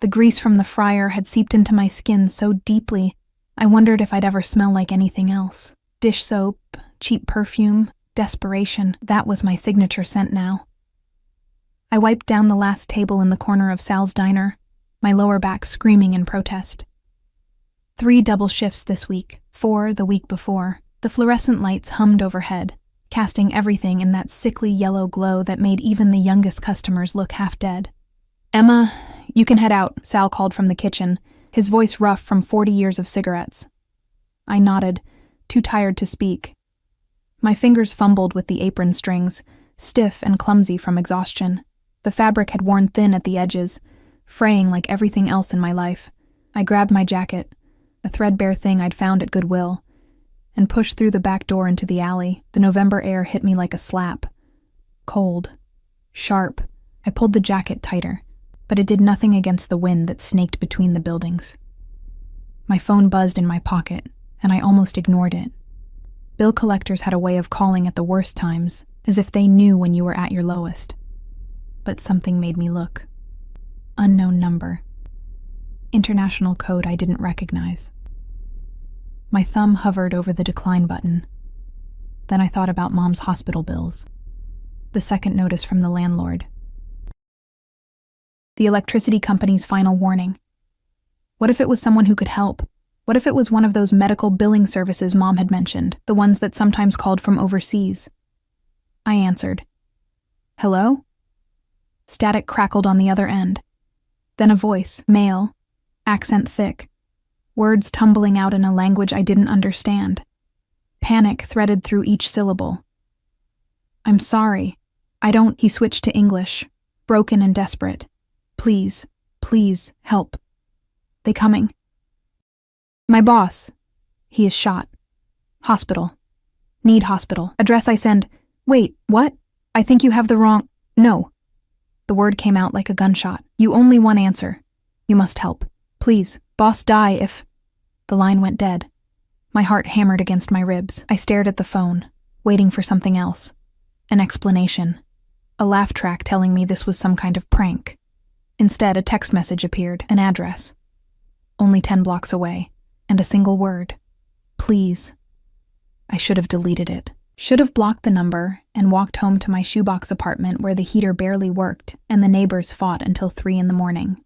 The grease from the fryer had seeped into my skin so deeply, I wondered if I'd ever smell like anything else. Dish soap, cheap perfume, desperation, that was my signature scent now. I wiped down the last table in the corner of Sal's diner, my lower back screaming in protest. 3 double shifts this week, 4 the week before. The fluorescent lights hummed overhead, casting everything in that sickly yellow glow that made even the youngest customers look half dead. "Emma, you can head out," Sal called from the kitchen, his voice rough from 40 years of cigarettes. I nodded, too tired to speak. My fingers fumbled with the apron strings, stiff and clumsy from exhaustion. The fabric had worn thin at the edges, fraying like everything else in my life. I grabbed my jacket, a threadbare thing I'd found at Goodwill, and pushed through the back door into the alley. The November air hit me like a slap. Cold. Sharp. I pulled the jacket tighter, but it did nothing against the wind that snaked between the buildings. My phone buzzed in my pocket, and I almost ignored it. Bill collectors had a way of calling at the worst times, as if they knew when you were at your lowest. But something made me look. Unknown number. International code I didn't recognize. My thumb hovered over the decline button. Then I thought about Mom's hospital bills. The second notice from the landlord. The electricity company's final warning. What if it was someone who could help? What if it was one of those medical billing services Mom had mentioned, the ones that sometimes called from overseas? I answered. "Hello?" Static crackled on the other end. Then a voice, male, accent thick, words tumbling out in a language I didn't understand. Panic threaded through each syllable. "I'm sorry. I don't—" He switched to English, broken and desperate. "Please, please, help. They coming. My boss. He is shot. Hospital. Need hospital. Address I send. Wait, what? I think you have the wrong— No." The word came out like a gunshot. "You only one answer. You must help. Please, boss die if—" The line went dead. My heart hammered against my ribs. I stared at the phone, waiting for something else. An explanation. A laugh track telling me this was some kind of prank. Instead, a text message appeared, an address. Only 10 blocks away, and a single word. Please. I should have deleted it. Should have blocked the number and walked home to my shoebox apartment where the heater barely worked and the neighbors fought until 3 a.m.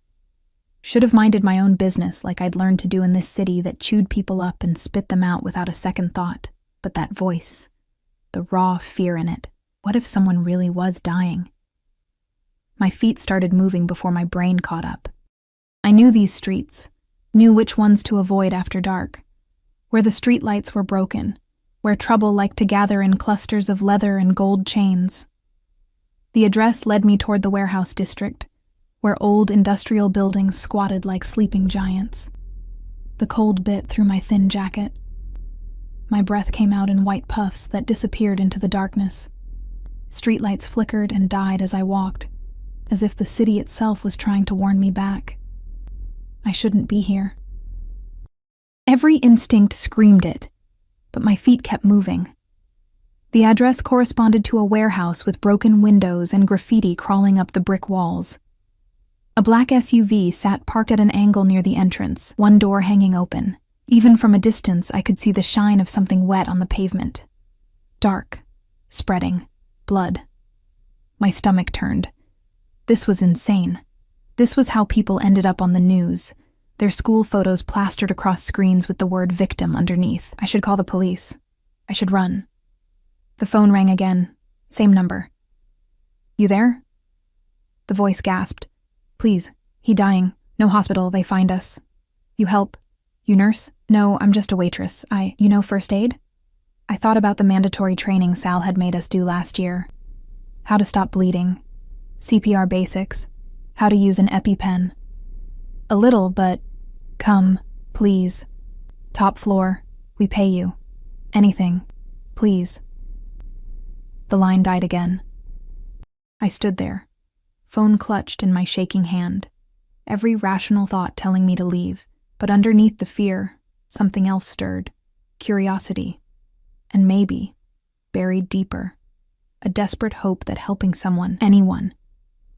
Should have minded my own business like I'd learned to do in this city that chewed people up and spit them out without a second thought. But that voice, the raw fear in it, what if someone really was dying? My feet started moving before my brain caught up. I knew these streets, knew which ones to avoid after dark, where the street lights were broken, where trouble liked to gather in clusters of leather and gold chains. The address led me toward the warehouse district, where old industrial buildings squatted like sleeping giants. The cold bit through my thin jacket. My breath came out in white puffs that disappeared into the darkness. Streetlights flickered and died as I walked, as if the city itself was trying to warn me back. I shouldn't be here. Every instinct screamed it, but my feet kept moving. The address corresponded to a warehouse with broken windows and graffiti crawling up the brick walls. A black SUV sat parked at an angle near the entrance, one door hanging open. Even from a distance, I could see the shine of something wet on the pavement. Dark, spreading, blood. My stomach turned. This was insane. This was how people ended up on the news, their school photos plastered across screens with the word victim underneath. I should call the police. I should run. The phone rang again. Same number. "You there?" The voice gasped. "Please, he dying. No hospital, they find us. You help? You nurse?" "No, I'm just a waitress. You know first aid?" I thought about the mandatory training Sal had made us do last year. How to stop bleeding. CPR basics. How to use an EpiPen. A little, but... Come, please. Top floor. We pay you. Anything. Please. The line died again. I stood there, phone clutched in my shaking hand, every rational thought telling me to leave, but underneath the fear, something else stirred, curiosity, and maybe, buried deeper, a desperate hope that helping someone, anyone,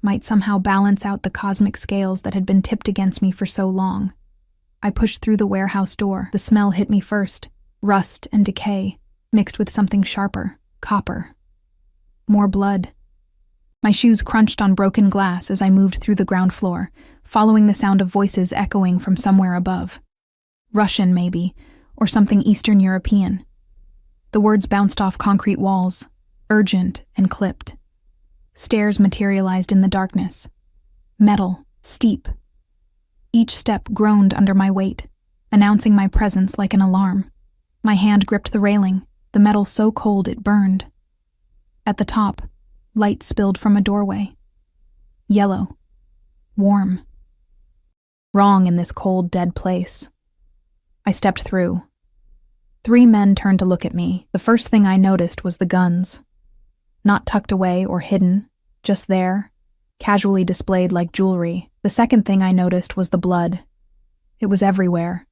might somehow balance out the cosmic scales that had been tipped against me for so long. I pushed through the warehouse door. The smell hit me first, rust and decay, mixed with something sharper, copper. More blood. My shoes crunched on broken glass as I moved through the ground floor, following the sound of voices echoing from somewhere above. Russian, maybe, or something Eastern European. The words bounced off concrete walls, urgent and clipped. Stairs materialized in the darkness. Metal, steep. Each step groaned under my weight, announcing my presence like an alarm. My hand gripped the railing, the metal so cold it burned. At the top, light spilled from a doorway. Yellow. Warm. Wrong in this cold, dead place. I stepped through. 3 men turned to look at me. The first thing I noticed was the guns. Not tucked away or hidden, just there, casually displayed like jewelry. The second thing I noticed was the blood. It was everywhere,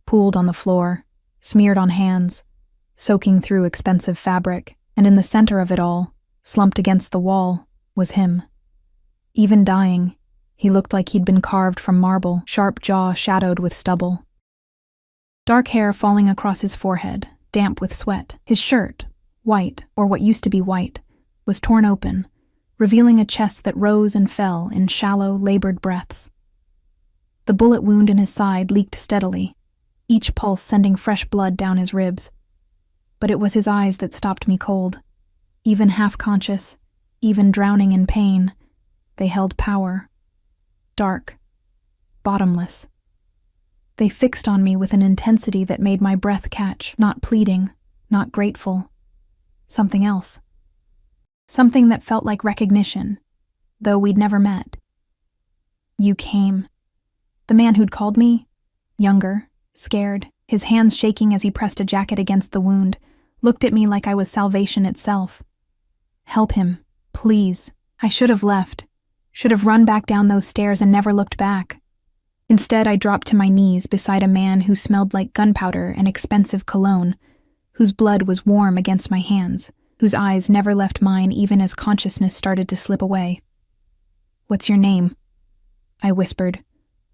pooled on the floor, smeared on hands, soaking through expensive fabric, and in the center of it all, slumped against the wall, was him. Even dying, he looked like he'd been carved from marble, sharp jaw shadowed with stubble. Dark hair falling across his forehead, damp with sweat. His shirt, white, or what used to be white, was torn open, revealing a chest that rose and fell in shallow, labored breaths. The bullet wound in his side leaked steadily, each pulse sending fresh blood down his ribs. But it was his eyes that stopped me cold. Even half-conscious, even drowning in pain, they held power. Dark. Bottomless. They fixed on me with an intensity that made my breath catch, not pleading, not grateful. Something else. Something that felt like recognition, though we'd never met. You came. The man who'd called me, younger, scared, his hands shaking as he pressed a jacket against the wound, looked at me like I was salvation itself. Help him, please. I should have left, should have run back down those stairs and never looked back. Instead, I dropped to my knees beside a man who smelled like gunpowder and expensive cologne, whose blood was warm against my hands, whose eyes never left mine even as consciousness started to slip away. "What's your name?" I whispered,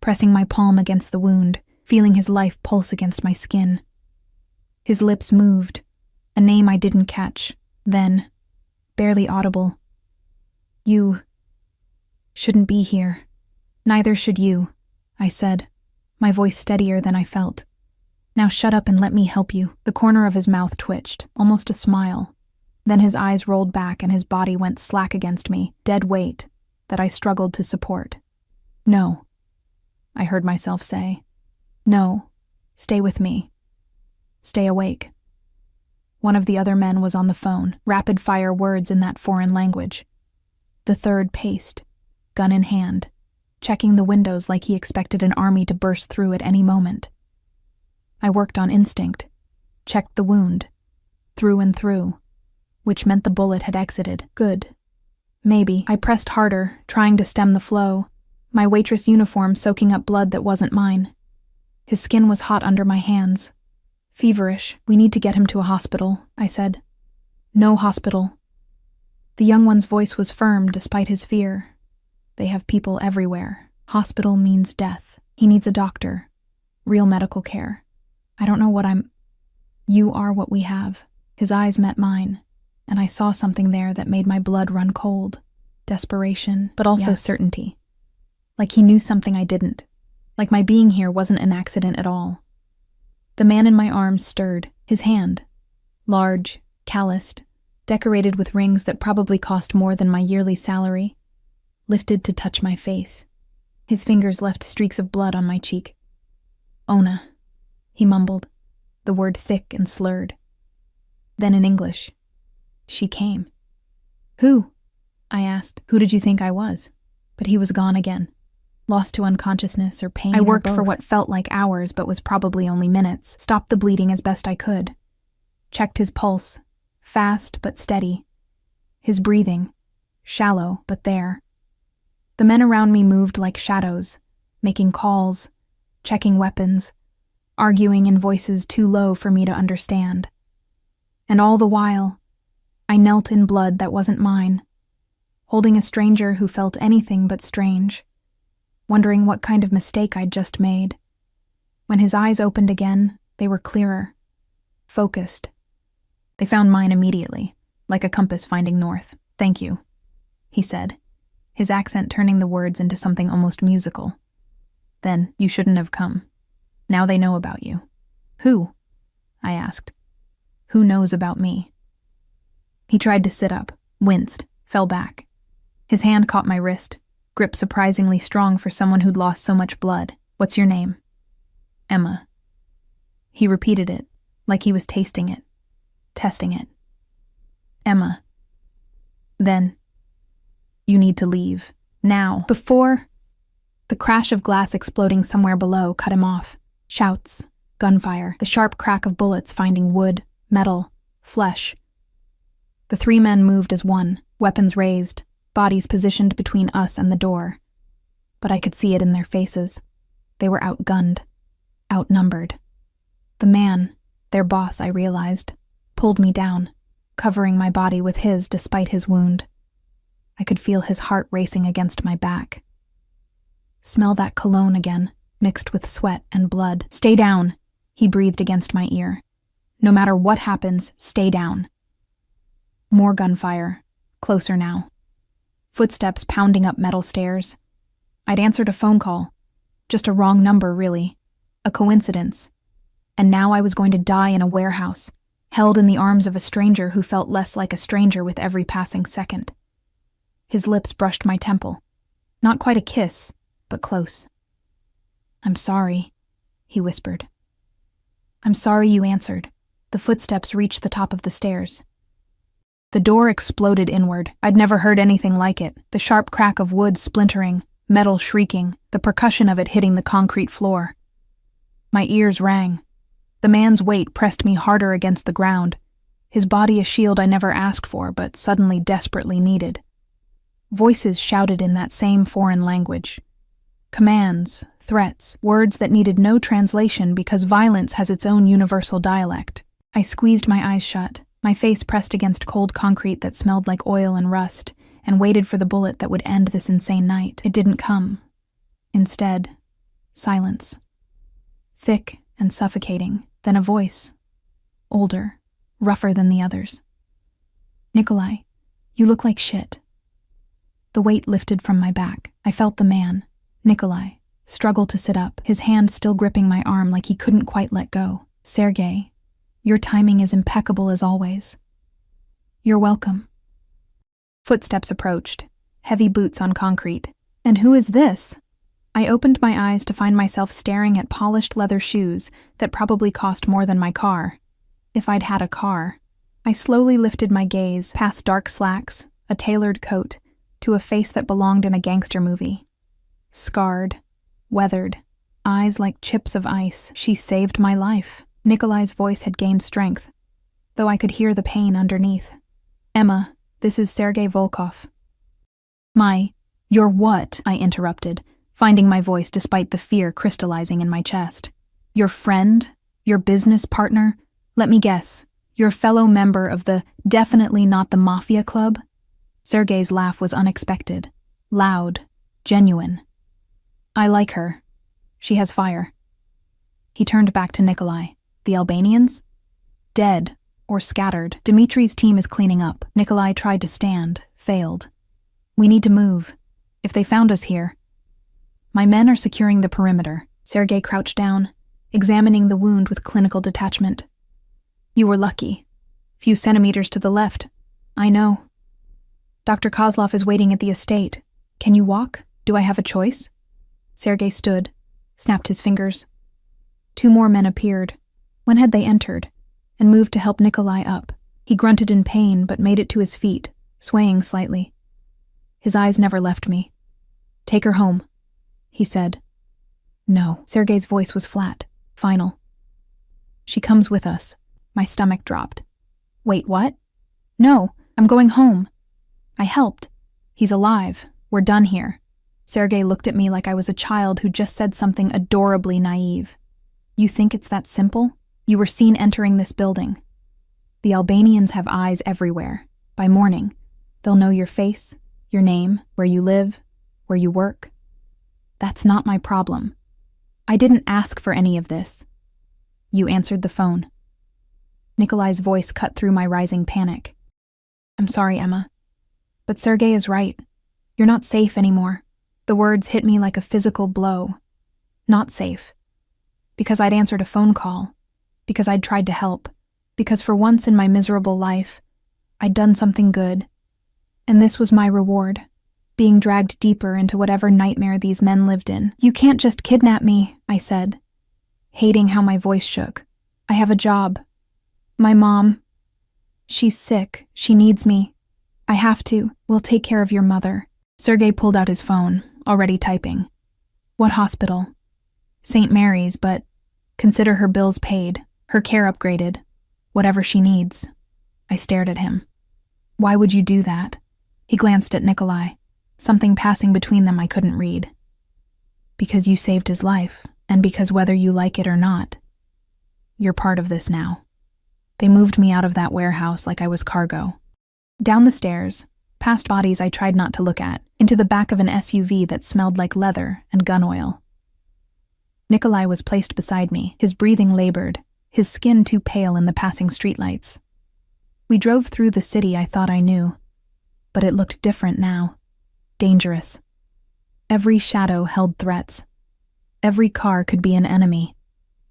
pressing my palm against the wound, feeling his life pulse against my skin. His lips moved, a name I didn't catch, then, barely audible. "You shouldn't be here. Neither should you," I said, my voice steadier than I felt. "Now shut up and let me help you." The corner of his mouth twitched, almost a smile. Then his eyes rolled back and his body went slack against me, dead weight, that I struggled to support. "No," I heard myself say. "No, stay with me. Stay awake." One of the other men was on the phone, rapid-fire words in that foreign language. The third paced, gun in hand, checking the windows like he expected an army to burst through at any moment. I worked on instinct, checked the wound, through and through, which meant the bullet had exited. Good. Maybe. I pressed harder, trying to stem the flow, my waitress uniform soaking up blood that wasn't mine. His skin was hot under my hands. "Feverish. We need to get him to a hospital," I said. "No hospital." The young one's voice was firm despite his fear. "They have people everywhere. Hospital means death. He needs a doctor. Real medical care. I don't know what You are what we have." His eyes met mine, and I saw something there that made my blood run cold. Desperation, but also certainty. Like he knew something I didn't. Like my being here wasn't an accident at all. The man in my arms stirred, his hand. Large, calloused, decorated with rings that probably cost more than my yearly salary, lifted to touch my face. His fingers left streaks of blood on my cheek. "Ona," he mumbled, the word thick and slurred. Then in English, "She came." "Who?" I asked. "Who did you think I was?" But he was gone again, lost to unconsciousness or pain. I worked for what felt like hours but was probably only minutes, stopped the bleeding as best I could, checked his pulse, fast but steady, his breathing, shallow but there. The men around me moved like shadows, making calls, checking weapons, arguing in voices too low for me to understand. And all the while, I knelt in blood that wasn't mine, holding a stranger who felt anything but strange, wondering what kind of mistake I'd just made. When his eyes opened again, they were clearer, focused. They found mine immediately, like a compass finding north. "Thank you," he said, his accent turning the words into something almost musical. "Then you shouldn't have come. Now they know about you." "Who?" I asked. "Who knows about me?" He tried to sit up, winced, fell back. His hand caught my wrist, grip surprisingly strong for someone who'd lost so much blood. "What's your name?" "Emma." He repeated it, like he was tasting it, testing it. "Emma." "Then, you need to leave. Now." Before, the crash of glass exploding somewhere below cut him off. Shouts, gunfire, the sharp crack of bullets finding wood, metal, flesh. The three men moved as one, weapons raised, bodies positioned between us and the door. But I could see it in their faces. They were outgunned, outnumbered. The man, their boss, I realized, pulled me down, covering my body with his despite his wound. I could feel his heart racing against my back. "Smell that cologne again, mixed with sweat and blood." "Stay down," he breathed against my ear. "No matter what happens, stay down." More gunfire, closer now. Footsteps pounding up metal stairs. I'd answered a phone call. Just a wrong number, really. A coincidence. And now I was going to die in a warehouse, held in the arms of a stranger who felt less like a stranger with every passing second. His lips brushed my temple. Not quite a kiss, but close. "I'm sorry," he whispered. "I'm sorry you answered." The footsteps reached the top of the stairs. The door exploded inward. I'd never heard anything like it. The sharp crack of wood splintering, metal shrieking, the percussion of it hitting the concrete floor. My ears rang. The man's weight pressed me harder against the ground, his body a shield I never asked for but suddenly desperately needed. Voices shouted in that same foreign language. Commands, threats, words that needed no translation because violence has its own universal dialect. I squeezed my eyes shut, my face pressed against cold concrete that smelled like oil and rust, and waited for the bullet that would end this insane night. It didn't come. Instead, silence. Thick and suffocating, then a voice. Older, rougher than the others. "Nikolai, you look like shit." The weight lifted from my back. I felt the man, Nikolai, struggle to sit up, his hand still gripping my arm like he couldn't quite let go. "Sergei, your timing is impeccable as always." "You're welcome." Footsteps approached, heavy boots on concrete. "And who is this?" I opened my eyes to find myself staring at polished leather shoes that probably cost more than my car. If I'd had a car. I slowly lifted my gaze past dark slacks, a tailored coat, to a face that belonged in a gangster movie. Scarred, weathered, eyes like chips of ice. She saved my life. Nikolai's voice had gained strength, though I could hear the pain underneath. "Emma, this is Sergei Volkov." You're what?" I interrupted, finding my voice despite the fear crystallizing in my chest. "Your friend? Your business partner? Let me guess, your fellow member of the definitely not the Mafia club?" Sergei's laugh was unexpected, loud, genuine. "I like her. She has fire." He turned back to Nikolai. "The Albanians?" "Dead, or scattered. Dimitri's team is cleaning up." Nikolai tried to stand, failed. "We need to move. If they found us here." "My men are securing the perimeter." Sergei crouched down, examining the wound with clinical detachment. "You were lucky. Few centimeters to the left." "I know." "Dr. Kozlov is waiting at the estate. Can you walk? Do I have a choice?" Sergei stood, snapped his fingers. Two more men appeared. When had they entered? And moved to help Nikolai up. He grunted in pain but made it to his feet, swaying slightly. His eyes never left me. "Take her home," he said. "No." Sergei's voice was flat, final. "She comes with us." My stomach dropped. "Wait, what?" "No, I'm going home." I helped. "He's alive. We're done here." Sergei looked at me like I was a child who just said something adorably naive. "You think it's that simple? You were seen entering this building. The Albanians have eyes everywhere. By morning, they'll know your face, Your name, where you live, where you work. That's not my problem. I didn't ask for any of this. You answered the phone. Nikolai's voice cut through my rising panic. I'm sorry, Emma. But Sergei is right. You're not safe anymore. The words hit me like a physical blow. Not safe. Because I'd answered a phone call. Because I'd tried to help. Because for once in my miserable life, I'd done something good. And this was my reward. Being dragged deeper into whatever nightmare these men lived in. You can't just kidnap me, I said, hating how my voice shook. I have a job. My mom. She's sick. She needs me. I have to. We'll take care of your mother. Sergei pulled out his phone, already typing. What hospital? St. Mary's, but consider her bills paid, her care upgraded, whatever she needs. I stared at him. Why would you do that? He glanced at Nikolai. Something passing between them I couldn't read. Because you saved his life, and because whether you like it or not, you're part of this now. They moved me out of that warehouse like I was cargo. Down the stairs, past bodies I tried not to look at, into the back of an SUV that smelled like leather and gun oil. Nikolai was placed beside me, his breathing labored, his skin too pale in the passing streetlights. We drove through the city I thought I knew, but it looked different now. Dangerous. Every shadow held threats. Every car could be an enemy.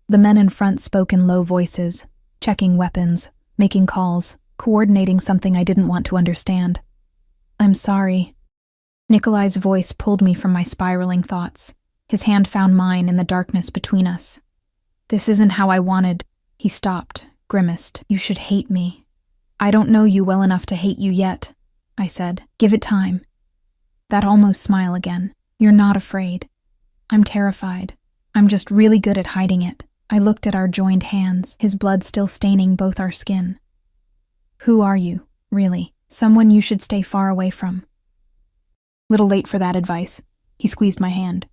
The men in front spoke in low voices, checking weapons, making calls, coordinating something I didn't want to understand. I'm sorry. Nikolai's voice pulled me from my spiraling thoughts. His hand found mine in the darkness between us. This isn't how I wanted. He stopped, grimaced. You should hate me. I don't know you well enough to hate you yet, I said. Give it time. That almost smile again. You're not afraid. I'm terrified. I'm just really good at hiding it. I looked at our joined hands, his blood still staining both our skin. Who are you, really? Someone you should stay far away from. Little late for that advice. He squeezed my hand.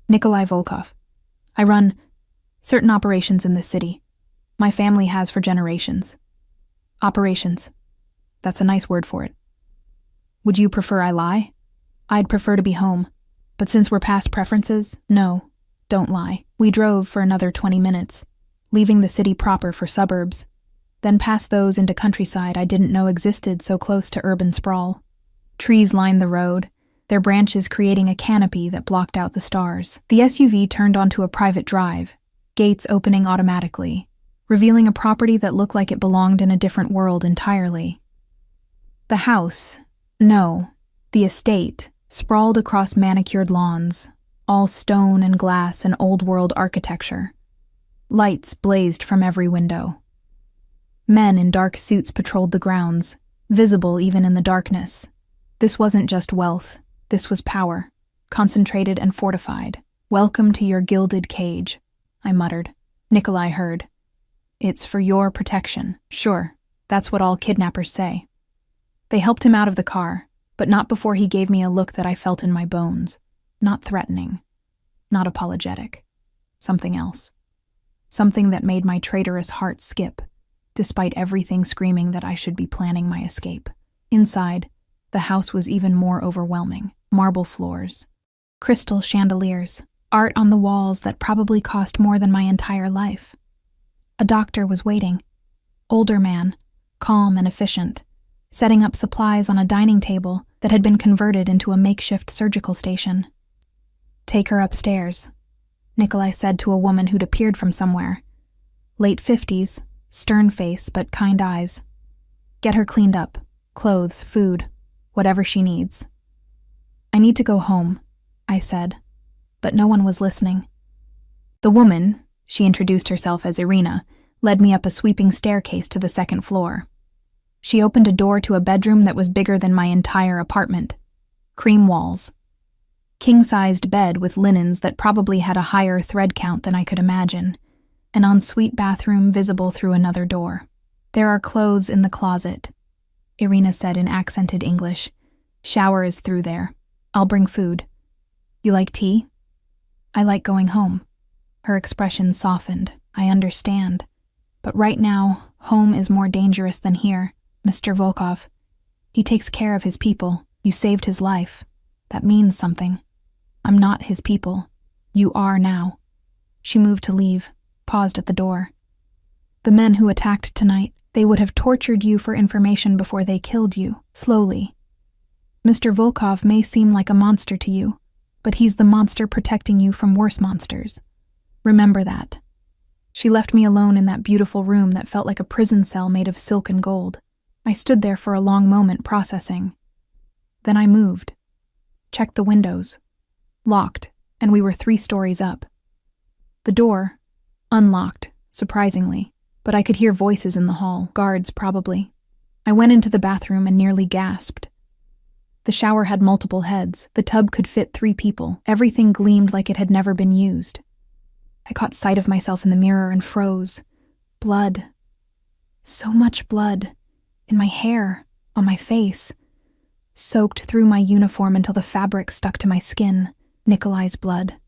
Nikolai Volkov. I run certain operations in this city. My family has for generations. Operations. That's a nice word for it. Would you prefer I lie? I'd prefer to be home. But since we're past preferences, no, don't lie. We drove for another 20 minutes, leaving the city proper for suburbs, then past those into countryside I didn't know existed so close to urban sprawl. Trees lined the road, their branches creating a canopy that blocked out the stars. The SUV turned onto a private drive, gates opening automatically, revealing a property that looked like it belonged in a different world entirely. The house, no, the estate, sprawled across manicured lawns, all stone and glass and old-world architecture. Lights blazed from every window. Men in dark suits patrolled the grounds, visible even in the darkness. This wasn't just wealth, this was power, concentrated and fortified. Welcome to your gilded cage, I muttered. Nikolai heard. It's for your protection. Sure, that's what all kidnappers say. They helped him out of the car, but not before he gave me a look that I felt in my bones. Not threatening, not apologetic. Something else. Something that made my traitorous heart skip, despite everything screaming that I should be planning my escape. Inside, the house was even more overwhelming. Marble floors, crystal chandeliers, art on the walls that probably cost more than my entire life. A doctor was waiting. Older man, calm and efficient, setting up supplies on a dining table that had been converted into a makeshift surgical station. Take her upstairs, Nikolai said to a woman who'd appeared from somewhere. Late 50s, stern face but kind eyes. Get her cleaned up, clothes, food, whatever she needs. I need to go home, I said, but no one was listening. The woman, she introduced herself as Irina, led me up a sweeping staircase to the second floor. She opened a door to a bedroom that was bigger than my entire apartment. Cream walls. King-sized bed with linens that probably had a higher thread count than I could imagine. An ensuite bathroom visible through another door. There are clothes in the closet, Irina said in accented English. Shower is through there. I'll bring food. You like tea? I like going home. Her expression softened. I understand. But right now, home is more dangerous than here. Mr. Volkov. He takes care of his people. You saved his life. That means something. I'm not his people. You are now." She moved to leave, paused at the door. "The men who attacked tonight, they would have tortured you for information before they killed you, slowly. Mr. Volkov may seem like a monster to you, but he's the monster protecting you from worse monsters. Remember that." She left me alone in that beautiful room that felt like a prison cell made of silk and gold. I stood there for a long moment processing. Then I moved, checked the windows. Locked, and we were 3 stories up. The door, unlocked, surprisingly, but I could hear voices in the hall, guards probably. I went into the bathroom and nearly gasped. The shower had multiple heads. The tub could fit 3 people. Everything gleamed like it had never been used. I caught sight of myself in the mirror and froze. Blood. So much blood. In my hair, on my face. Soaked through my uniform until the fabric stuck to my skin. Nikolai's blood.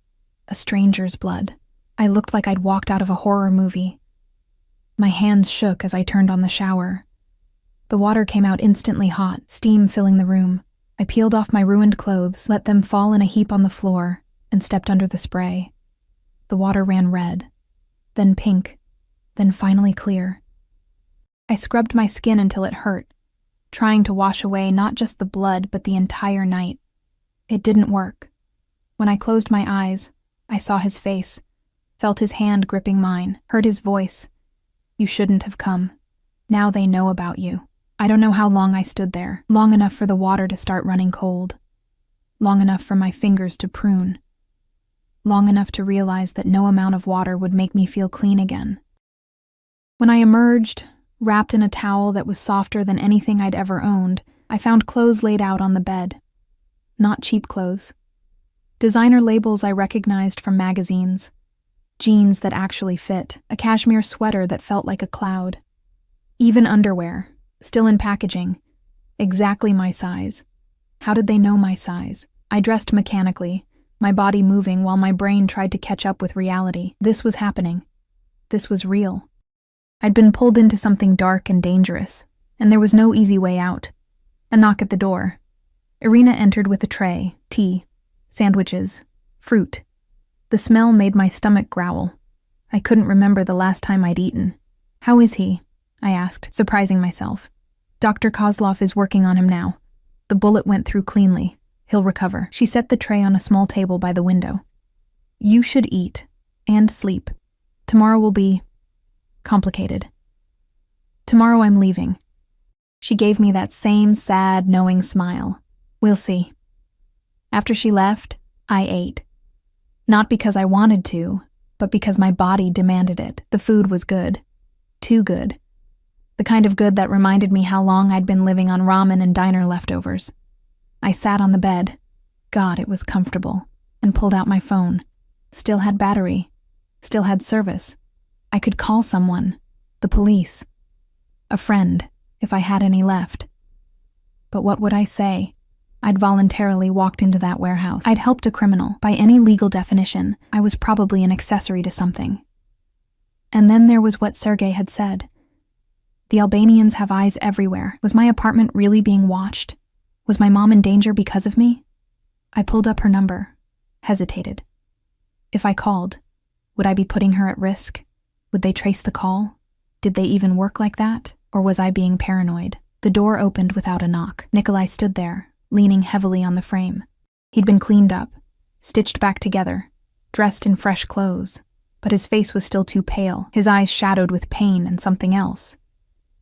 A stranger's blood. I looked like I'd walked out of a horror movie. My hands shook as I turned on the shower. The water came out instantly hot, steam filling the room. I peeled off my ruined clothes, let them fall in a heap on the floor, and stepped under the spray. The water ran red, then pink, then finally clear. I scrubbed my skin until it hurt, trying to wash away not just the blood but the entire night. It didn't work. When I closed my eyes, I saw his face, felt his hand gripping mine, heard his voice. "You shouldn't have come. Now they know about you." I don't know how long I stood there, long enough for the water to start running cold, long enough for my fingers to prune, long enough to realize that no amount of water would make me feel clean again. When I emerged, wrapped in a towel that was softer than anything I'd ever owned, I found clothes laid out on the bed. Not cheap clothes. Designer labels I recognized from magazines. Jeans that actually fit, a cashmere sweater that felt like a cloud. Even underwear, still in packaging. Exactly my size. How did they know my size? I dressed mechanically, my body moving while my brain tried to catch up with reality. This was happening. This was real. I'd been pulled into something dark and dangerous, and there was no easy way out. A knock at the door. Irina entered with a tray, tea, sandwiches, fruit. The smell made my stomach growl. I couldn't remember the last time I'd eaten. "How is he?" I asked, surprising myself. "Dr. Kozlov is working on him now. The bullet went through cleanly. He'll recover." She set the tray on a small table by the window. "You should eat and sleep. Tomorrow will be complicated. Tomorrow I'm leaving." She gave me that same sad, knowing smile. "We'll see." After she left, I ate. Not because I wanted to, but because my body demanded it. The food was good. Too good. The kind of good that reminded me how long I'd been living on ramen and diner leftovers. I sat on the bed. God, it was comfortable. And pulled out my phone. Still had battery. Still had service. I could call someone. The police. A friend, if I had any left. But what would I say? I'd voluntarily walked into that warehouse. I'd helped a criminal. By any legal definition, I was probably an accessory to something. And then there was what Sergei had said. The Albanians have eyes everywhere. Was my apartment really being watched? Was my mom in danger because of me? I pulled up her number, hesitated. If I called, would I be putting her at risk? Would they trace the call? Did they even work like that? Or was I being paranoid? The door opened without a knock. Nikolai stood there, leaning heavily on the frame. He'd been cleaned up, stitched back together, dressed in fresh clothes, but his face was still too pale, his eyes shadowed with pain and something else.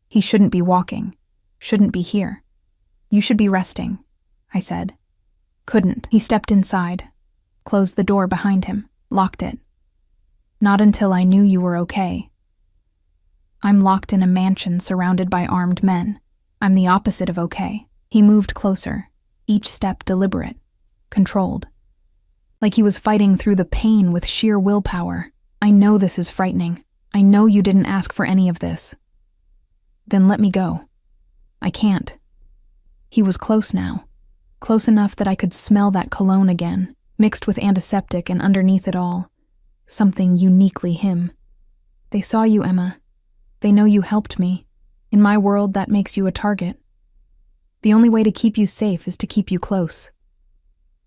He shouldn't be walking, shouldn't be here. "You should be resting," I said. Couldn't. He stepped inside, closed the door behind him, locked it. "Not until I knew you were okay." I'm locked in a mansion surrounded by armed men. I'm the opposite of okay. He moved closer, each step deliberate, controlled. Like he was fighting through the pain with sheer willpower. "I know this is frightening. I know you didn't ask for any of this." "Then let me go." "I can't." He was close now. Close enough that I could smell that cologne again, mixed with antiseptic, and underneath it all, something uniquely him. "They saw you, Emma. They know you helped me. In my world, that makes you a target." The only way to keep you safe is to keep you close.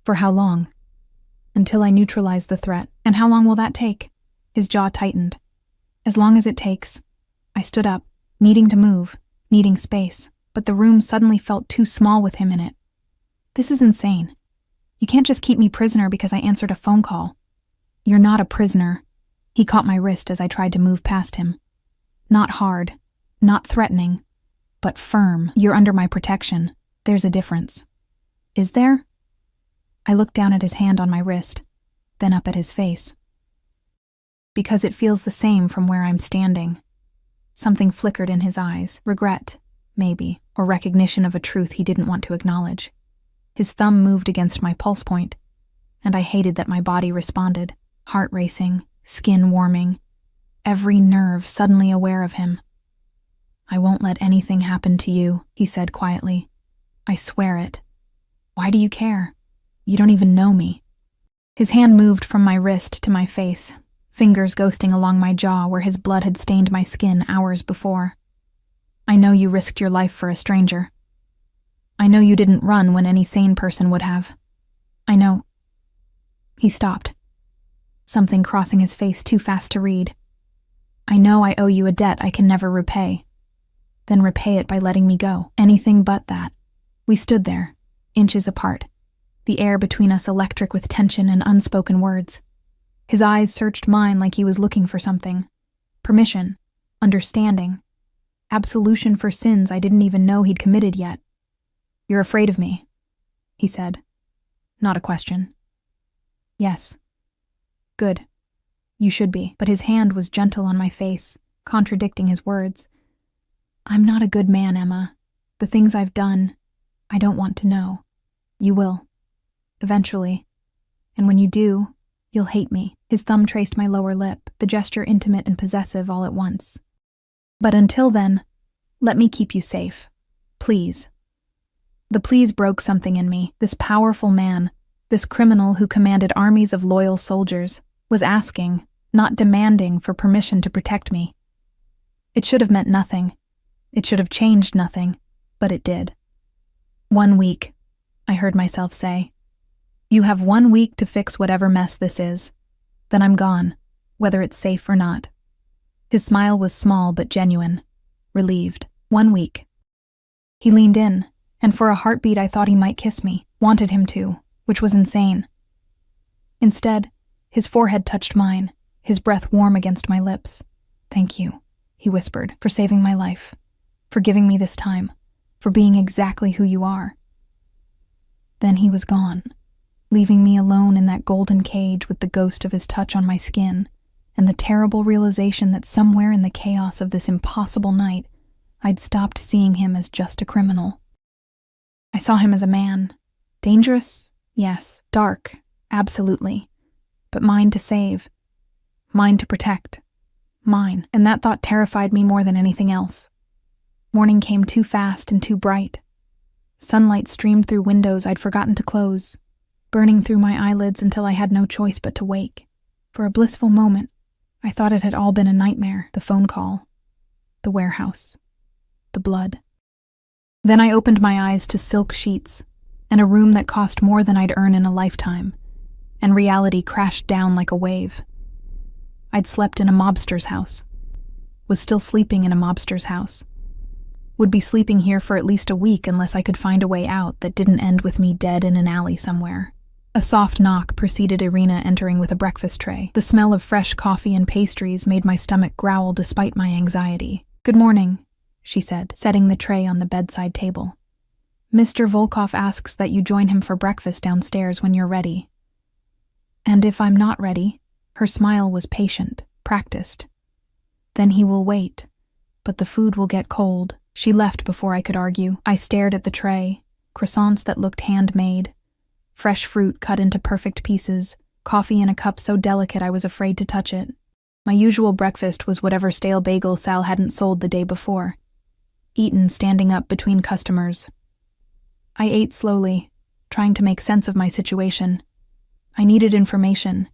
For how long? Until I neutralize the threat. And how long will that take? His jaw tightened. As long as it takes. I stood up, needing to move, needing space, but the room suddenly felt too small with him in it. This is insane. You can't just keep me prisoner because I answered a phone call. You're not a prisoner. He caught my wrist as I tried to move past him. Not hard, not threatening, but firm. You're under my protection. There's a difference. Is there? I looked down at his hand on my wrist, then up at his face. Because it feels the same from where I'm standing. Something flickered in his eyes, regret, maybe, or recognition of a truth he didn't want to acknowledge. His thumb moved against my pulse point, and I hated that my body responded, heart racing, skin warming, every nerve suddenly aware of him. I won't let anything happen to you, he said quietly. I swear it. Why do you care? You don't even know me. His hand moved from my wrist to my face, fingers ghosting along my jaw where his blood had stained my skin hours before. I know you risked your life for a stranger. I know you didn't run when any sane person would have. I know. He stopped, something crossing his face too fast to read. I know I owe you a debt I can never repay. Then repay it by letting me go. Anything but that. We stood there, inches apart, the air between us electric with tension and unspoken words. His eyes searched mine like he was looking for something. Permission, understanding, absolution for sins I didn't even know he'd committed yet. You're afraid of me, he said. Not a question. Yes. Good. You should be. But his hand was gentle on my face, contradicting his words. I'm not a good man, Emma. The things I've done, I don't want to know. You will. Eventually. And when you do, you'll hate me. His thumb traced my lower lip, the gesture intimate and possessive all at once. But until then, let me keep you safe. Please. The please broke something in me. This powerful man, this criminal who commanded armies of loyal soldiers, was asking, not demanding, for permission to protect me. It should have meant nothing. It should have changed nothing, but it did. 1 week, I heard myself say. You have 1 week to fix whatever mess this is. Then I'm gone, whether it's safe or not. His smile was small but genuine, relieved. 1 week. He leaned in, and for a heartbeat I thought he might kiss me, wanted him to, which was insane. Instead, his forehead touched mine, his breath warm against my lips. Thank you, he whispered, for saving my life, for giving me this time, for being exactly who you are. Then he was gone, leaving me alone in that golden cage with the ghost of his touch on my skin, and the terrible realization that somewhere in the chaos of this impossible night, I'd stopped seeing him as just a criminal. I saw him as a man. Dangerous? Yes. Dark? Absolutely. But mine to save. Mine to protect. Mine. And that thought terrified me more than anything else. Morning came too fast and too bright. Sunlight streamed through windows I'd forgotten to close, burning through my eyelids until I had no choice but to wake. For a blissful moment, I thought it had all been a nightmare. The phone call. The warehouse. The blood. Then I opened my eyes to silk sheets and a room that cost more than I'd earn in a lifetime, and reality crashed down like a wave. I'd slept in a mobster's house, was still sleeping in a mobster's house, would be sleeping here for at least a week unless I could find a way out that didn't end with me dead in an alley somewhere. A soft knock preceded Irina entering with a breakfast tray. The smell of fresh coffee and pastries made my stomach growl despite my anxiety. Good morning, she said, setting the tray on the bedside table. Mr. Volkov asks that you join him for breakfast downstairs when you're ready. And if I'm not ready, her smile was patient, practiced. Then he will wait, but the food will get cold. She left before I could argue. I stared at the tray, croissants that looked handmade, fresh fruit cut into perfect pieces, coffee in a cup so delicate I was afraid to touch it. My usual breakfast was whatever stale bagel Sal hadn't sold the day before, eaten standing up between customers. I ate slowly, trying to make sense of my situation. I needed information,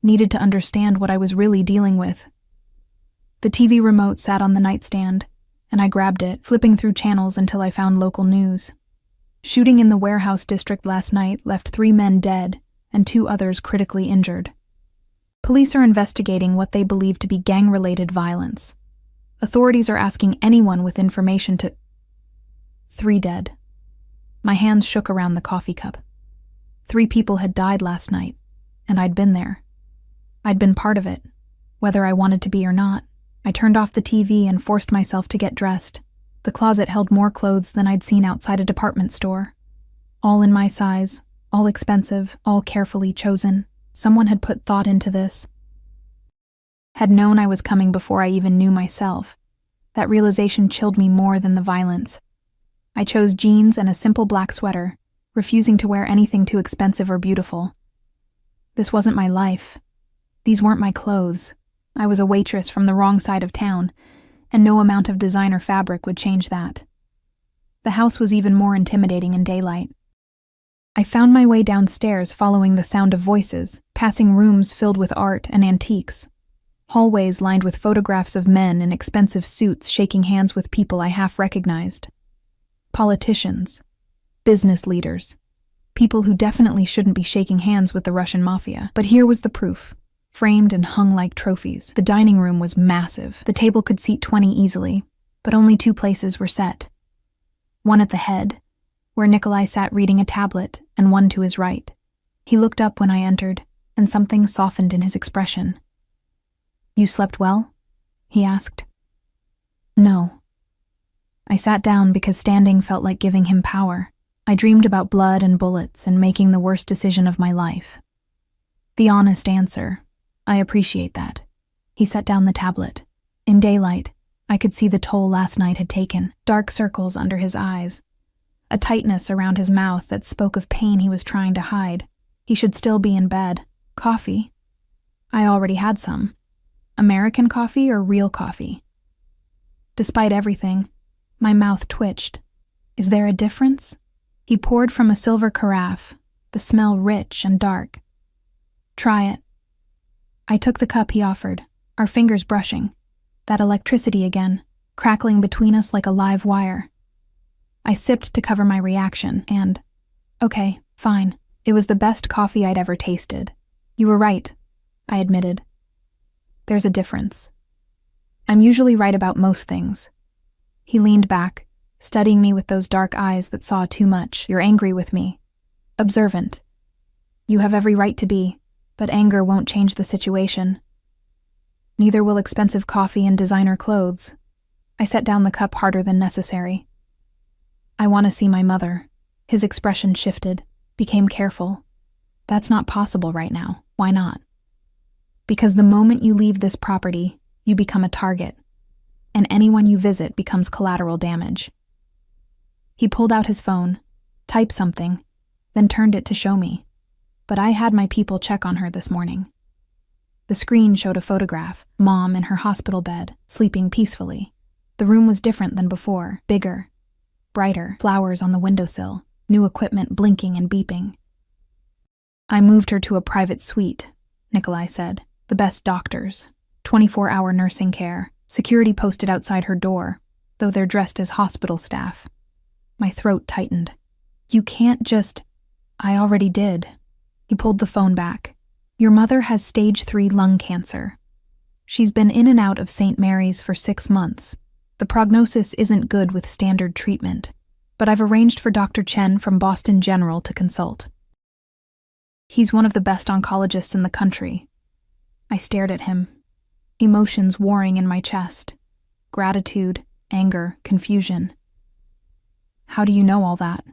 needed to understand what I was really dealing with. The TV remote sat on the nightstand, and I grabbed it, flipping through channels until I found local news. Shooting in the warehouse district last night left 3 men dead and 2 others critically injured. Police are investigating what they believe to be gang-related violence. Authorities are asking anyone with information to... 3 dead. My hands shook around the coffee cup. 3 people had died last night, and I'd been there. I'd been part of it, whether I wanted to be or not. I turned off the TV and forced myself to get dressed. The closet held more clothes than I'd seen outside a department store. All in my size, all expensive, all carefully chosen. Someone had put thought into this. Had known I was coming before I even knew myself. That realization chilled me more than the violence. I chose jeans and a simple black sweater, refusing to wear anything too expensive or beautiful. This wasn't my life. These weren't my clothes. I was a waitress from the wrong side of town, and no amount of designer fabric would change that. The house was even more intimidating in daylight. I found my way downstairs following the sound of voices, passing rooms filled with art and antiques. Hallways lined with photographs of men in expensive suits shaking hands with people I half recognized. Politicians, business leaders, people who definitely shouldn't be shaking hands with the Russian Mafia. But here was the proof, framed and hung like trophies. The dining room was massive. The table could seat 20 easily, but only 2 places were set. One at the head, where Nikolai sat reading a tablet, and one to his right. He looked up when I entered, and something softened in his expression. "You slept well?" he asked. "No." I sat down because standing felt like giving him power. I dreamed about blood and bullets and making the worst decision of my life. The honest answer. I appreciate that. He set down the tablet. In daylight, I could see the toll last night had taken. Dark circles under his eyes. A tightness around his mouth that spoke of pain he was trying to hide. He should still be in bed. Coffee? I already had some. American coffee or real coffee? Despite everything, my mouth twitched. Is there a difference? He poured from a silver carafe, the smell rich and dark. Try it. I took the cup he offered, our fingers brushing. That electricity again, crackling between us like a live wire. I sipped to cover my reaction, and... Okay, fine. It was the best coffee I'd ever tasted. You were right, I admitted. There's a difference. I'm usually right about most things. He leaned back, studying me with those dark eyes that saw too much. You're angry with me. Observant. You have every right to be, but anger won't change the situation. Neither will expensive coffee and designer clothes. I set down the cup harder than necessary. I want to see my mother. His expression shifted, became careful. That's not possible right now. Why not? Because the moment you leave this property, you become a target, and anyone you visit becomes collateral damage. He pulled out his phone, typed something, then turned it to show me. But I had my people check on her this morning. The screen showed a photograph, Mom in her hospital bed, sleeping peacefully. The room was different than before, bigger, brighter, flowers on the windowsill, new equipment blinking and beeping. I moved her to a private suite, Nikolai said. The best doctors, 24-hour nursing care, security posted outside her door, though they're dressed as hospital staff. My throat tightened. You can't just... I already did. He pulled the phone back. Your mother has stage 3 lung cancer. She's been in and out of St. Mary's for 6 months. The prognosis isn't good with standard treatment, but I've arranged for Dr. Chen from Boston General to consult. He's one of the best oncologists in the country. I stared at him, emotions warring in my chest. Gratitude, anger, confusion. How do you know all that?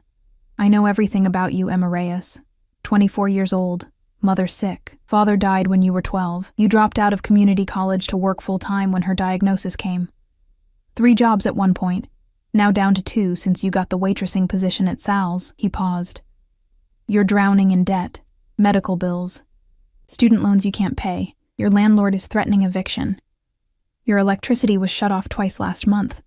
I know everything about you, Emma Reyes. 24 years old, mother sick, father died when you were 12. You dropped out of community college to work full-time when her diagnosis came. 3 jobs at one point, now down to 2 since you got the waitressing position at Sal's. He paused. You're drowning in debt, medical bills, student loans you can't pay. Your landlord is threatening eviction. Your electricity was shut off twice last month.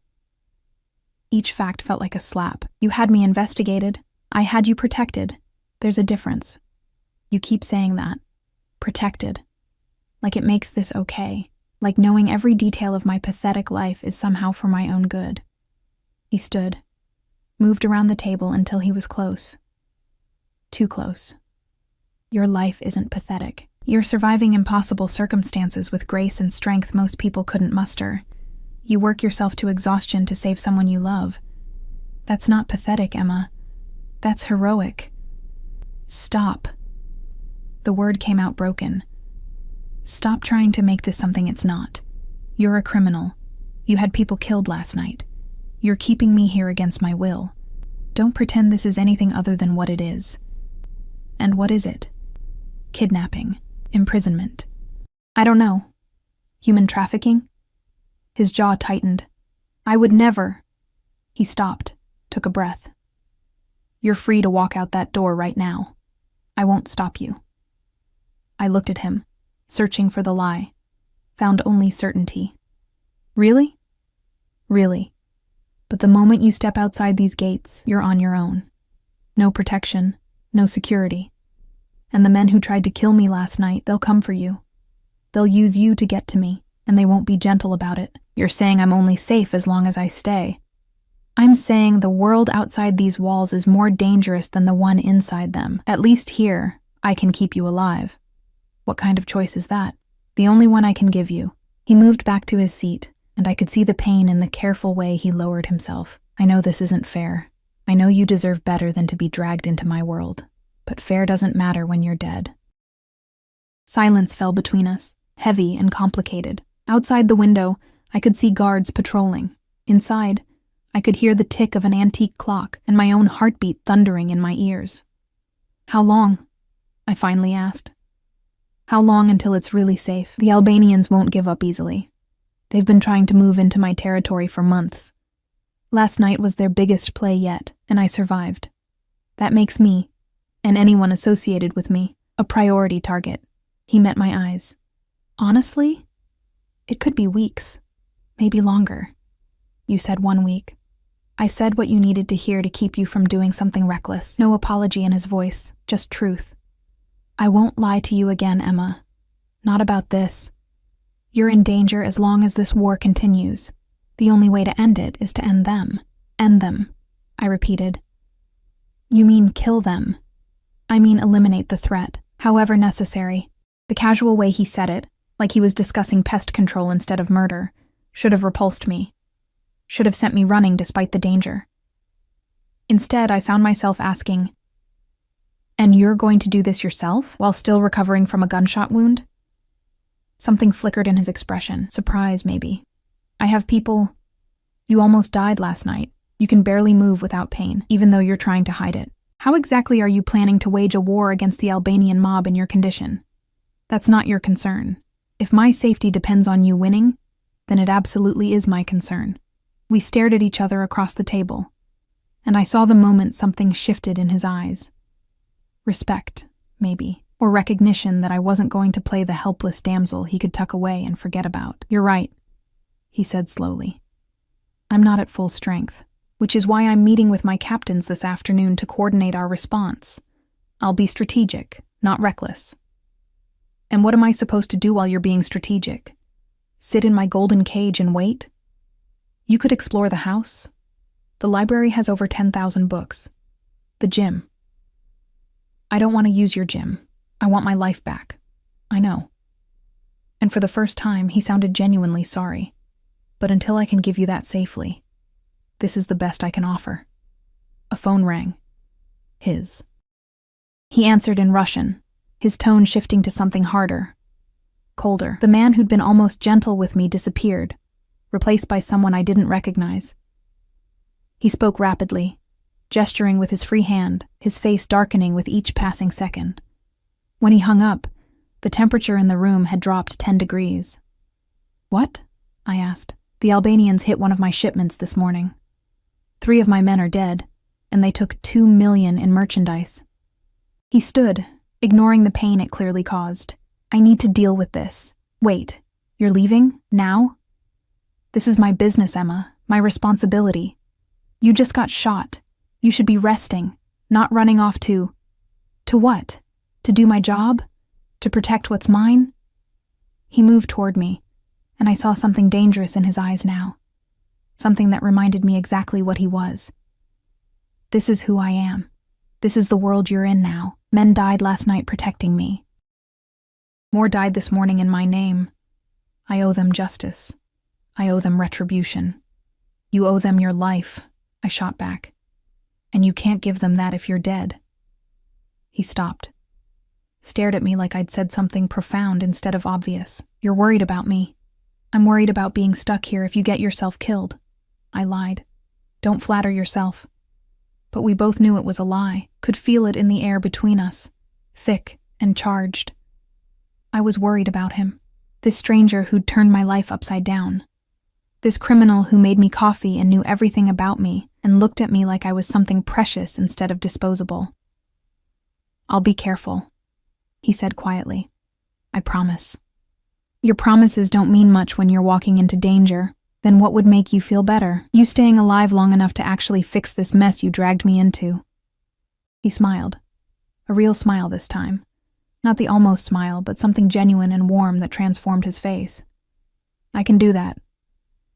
Each fact felt like a slap. You had me investigated. I had you protected. There's a difference. You keep saying that. Protected. Like it makes this okay. Like knowing every detail of my pathetic life is somehow for my own good. He stood. moved around the table until he was close. Too close. Your life isn't pathetic. You're surviving impossible circumstances with grace and strength most people couldn't muster. You work yourself to exhaustion to save someone you love. That's not pathetic, Emma. That's heroic. Stop. The word came out broken. Stop trying to make this something it's not. You're a criminal. You had people killed last night. You're keeping me here against my will. Don't pretend this is anything other than what it is. And what is it? Kidnapping. Imprisonment. I don't know. Human trafficking? His jaw tightened. I would never. He stopped, took a breath. You're free to walk out that door right now. I won't stop you. I looked at him, searching for the lie. Found only certainty. Really? Really. But the moment you step outside these gates, you're on your own. No protection, no security. And the men who tried to kill me last night, they'll come for you. They'll use you to get to me, and they won't be gentle about it. You're saying I'm only safe as long as I stay. I'm saying the world outside these walls is more dangerous than the one inside them. At least here, I can keep you alive. What kind of choice is that? The only one I can give you. He moved back to his seat, and I could see the pain in the careful way he lowered himself. I know this isn't fair. I know you deserve better than to be dragged into my world. But fair doesn't matter when you're dead. Silence fell between us, heavy and complicated. Outside the window, I could see guards patrolling. Inside, I could hear the tick of an antique clock and my own heartbeat thundering in my ears. How long? I finally asked. How long until it's really safe? The Albanians won't give up easily. They've been trying to move into my territory for months. Last night was their biggest play yet, and I survived. That makes me, and anyone associated with me, a priority target. He met my eyes. Honestly, it could be weeks, maybe longer. You said 1 week. I said what you needed to hear to keep you from doing something reckless. No apology in his voice, just truth. I won't lie to you again, Emma. Not about this. You're in danger as long as this war continues. The only way to end it is to end them. End them, I repeated. You mean kill them? I mean eliminate the threat, however necessary. The casual way he said it, like he was discussing pest control instead of murder, should have repulsed me. Should have sent me running despite the danger. Instead, I found myself asking, "And you're going to do this yourself, while still recovering from a gunshot wound?" Something flickered in his expression, surprise maybe. I have people. You almost died last night. You can barely move without pain, even though you're trying to hide it. How exactly are you planning to wage a war against the Albanian mob in your condition? That's not your concern. If my safety depends on you winning, then it absolutely is my concern. We stared at each other across the table, and I saw the moment something shifted in his eyes. Respect, maybe, or recognition that I wasn't going to play the helpless damsel he could tuck away and forget about. You're right, he said slowly. I'm not at full strength, which is why I'm meeting with my captains this afternoon to coordinate our response. I'll be strategic, not reckless. And what am I supposed to do while you're being strategic? Sit in my golden cage and wait? You could explore the house. The library has over 10,000 books. The gym. I don't want to use your gym. I want my life back. I know. And for the first time, he sounded genuinely sorry. But until I can give you that safely, this is the best I can offer. A phone rang. His. He answered in Russian, his tone shifting to something harder, colder. The man who'd been almost gentle with me disappeared, replaced by someone I didn't recognize. He spoke rapidly, gesturing with his free hand, his face darkening with each passing second. When he hung up, the temperature in the room had dropped 10 degrees. What? I asked. The Albanians hit one of my shipments this morning. 3 of my men are dead, and they took 2 million in merchandise. He stood, ignoring the pain it clearly caused. I need to deal with this. Wait, you're leaving? Now? This is my business, Emma, my responsibility. You just got shot. You should be resting, not running off to... To what? To do my job? To protect what's mine? He moved toward me, and I saw something dangerous in his eyes now. Something that reminded me exactly what he was. This is who I am. This is the world you're in now. Men died last night protecting me. More died this morning in my name. I owe them justice. I owe them retribution. You owe them your life, I shot back. And you can't give them that if you're dead. He stopped, stared at me like I'd said something profound instead of obvious. You're worried about me. I'm worried about being stuck here if you get yourself killed. I lied. Don't flatter yourself. But we both knew it was a lie, could feel it in the air between us, thick and charged. I was worried about him, this stranger who'd turned my life upside down. This criminal who made me coffee and knew everything about me and looked at me like I was something precious instead of disposable. I'll be careful, he said quietly. I promise. Your promises don't mean much when you're walking into danger. Then what would make you feel better? You staying alive long enough to actually fix this mess you dragged me into. He smiled. A real smile this time. Not the almost smile, but something genuine and warm that transformed his face. I can do that.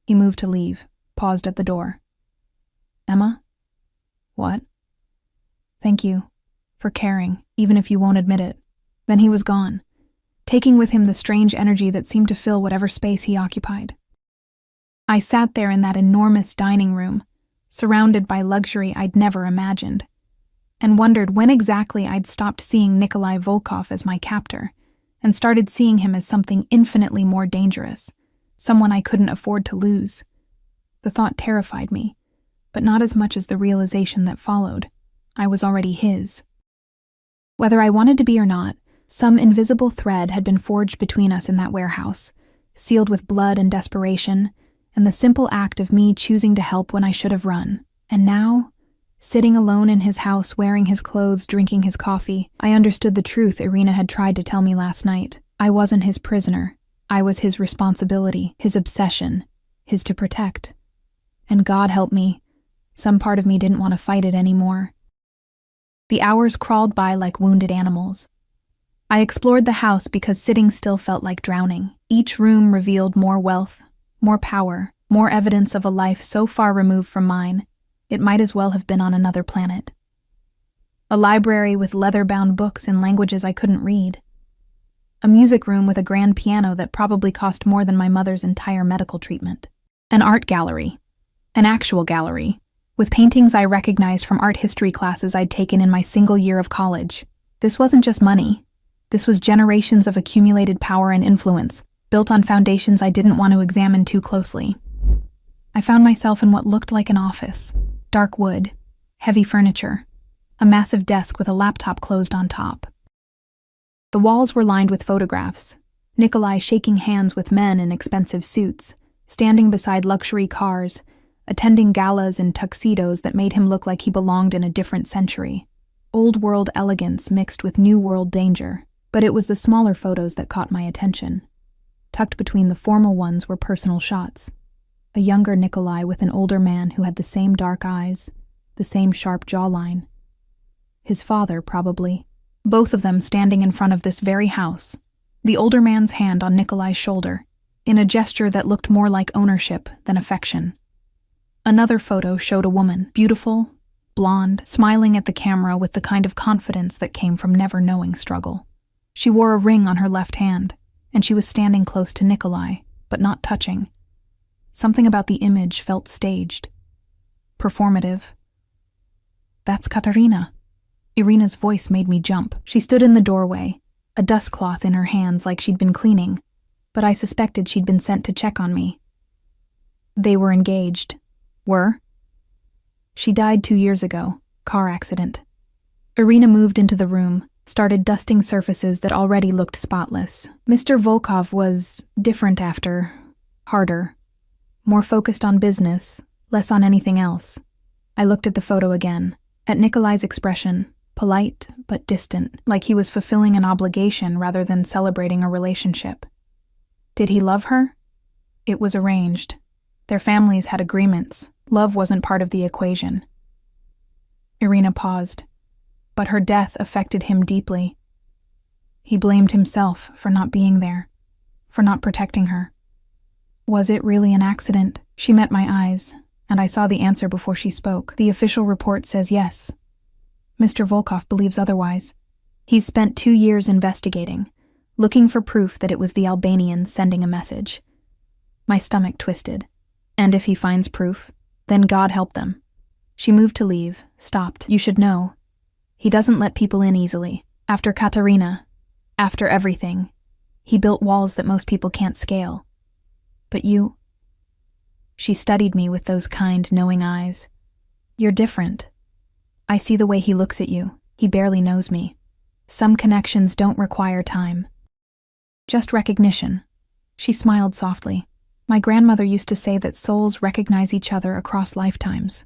He moved to leave, paused at the door. Emma? What? Thank you. For caring, even if you won't admit it. Then he was gone, taking with him the strange energy that seemed to fill whatever space he occupied. I sat there in that enormous dining room, surrounded by luxury I'd never imagined, and wondered when exactly I'd stopped seeing Nikolai Volkov as my captor and started seeing him as something infinitely more dangerous, someone I couldn't afford to lose. The thought terrified me, but not as much as the realization that followed. I was already his. Whether I wanted to be or not, some invisible thread had been forged between us in that warehouse, sealed with blood and desperation, and the simple act of me choosing to help when I should have run. And now, sitting alone in his house, wearing his clothes, drinking his coffee, I understood the truth Irina had tried to tell me last night. I wasn't his prisoner. I was his responsibility, his obsession, his to protect. And God help me, some part of me didn't want to fight it anymore. The hours crawled by like wounded animals. I explored the house because sitting still felt like drowning. Each room revealed more wealth, more power, more evidence of a life so far removed from mine, it might as well have been on another planet. A library with leather-bound books in languages I couldn't read. A music room with a grand piano that probably cost more than my mother's entire medical treatment. An art gallery. An actual gallery, with paintings I recognized from art history classes I'd taken in my single year of college. This wasn't just money. This was generations of accumulated power and influence, built on foundations I didn't want to examine too closely. I found myself in what looked like an office. Dark wood, heavy furniture, a massive desk with a laptop closed on top. The walls were lined with photographs, Nikolai shaking hands with men in expensive suits, standing beside luxury cars, attending galas in tuxedos that made him look like he belonged in a different century. Old-world elegance mixed with new-world danger, but it was the smaller photos that caught my attention. Tucked between the formal ones were personal shots. A younger Nikolai with an older man who had the same dark eyes, the same sharp jawline. His father, probably. Both of them standing in front of this very house. The older man's hand on Nikolai's shoulder, in a gesture that looked more like ownership than affection. Another photo showed a woman, beautiful, blonde, smiling at the camera with the kind of confidence that came from never knowing struggle. She wore a ring on her left hand, and she was standing close to Nikolai, but not touching. Something about the image felt staged. Performative. That's Katerina. Irina's voice made me jump. She stood in the doorway, a dust cloth in her hands like she'd been cleaning, but I suspected she'd been sent to check on me. They were engaged. Were? She died 2 years ago. Car accident. Irina moved into the room, started dusting surfaces that already looked spotless. Mr. Volkov was different after, harder, more focused on business, less on anything else. I looked at the photo again, at Nikolai's expression, polite but distant, like he was fulfilling an obligation rather than celebrating a relationship. Did he love her? It was arranged. Their families had agreements. Love wasn't part of the equation. Irina paused, but her death affected him deeply. He blamed himself for not being there, for not protecting her. Was it really an accident? She met my eyes, and I saw the answer before she spoke. The official report says yes. Mr. Volkov believes otherwise. He's spent 2 years investigating, looking for proof that it was the Albanians sending a message. My stomach twisted. And if he finds proof, then God help them. She moved to leave, stopped. You should know. He doesn't let people in easily. After Katarina, after everything, he built walls that most people can't scale. But you... She studied me with those kind, knowing eyes. You're different. I see the way he looks at you. He barely knows me. Some connections don't require time. Just recognition. She smiled softly. My grandmother used to say that souls recognize each other across lifetimes.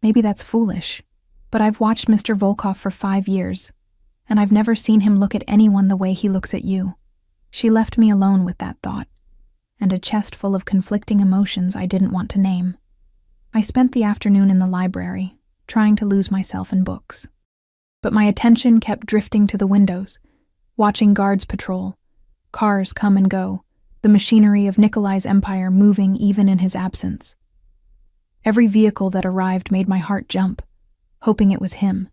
Maybe that's foolish, but I've watched Mr. Volkov for 5 years, and I've never seen him look at anyone the way he looks at you. She left me alone with that thought, and a chest full of conflicting emotions I didn't want to name. I spent the afternoon in the library, trying to lose myself in books. But my attention kept drifting to the windows, watching guards patrol, cars come and go, the machinery of Nikolai's empire moving even in his absence. Every vehicle that arrived made my heart jump, hoping it was him.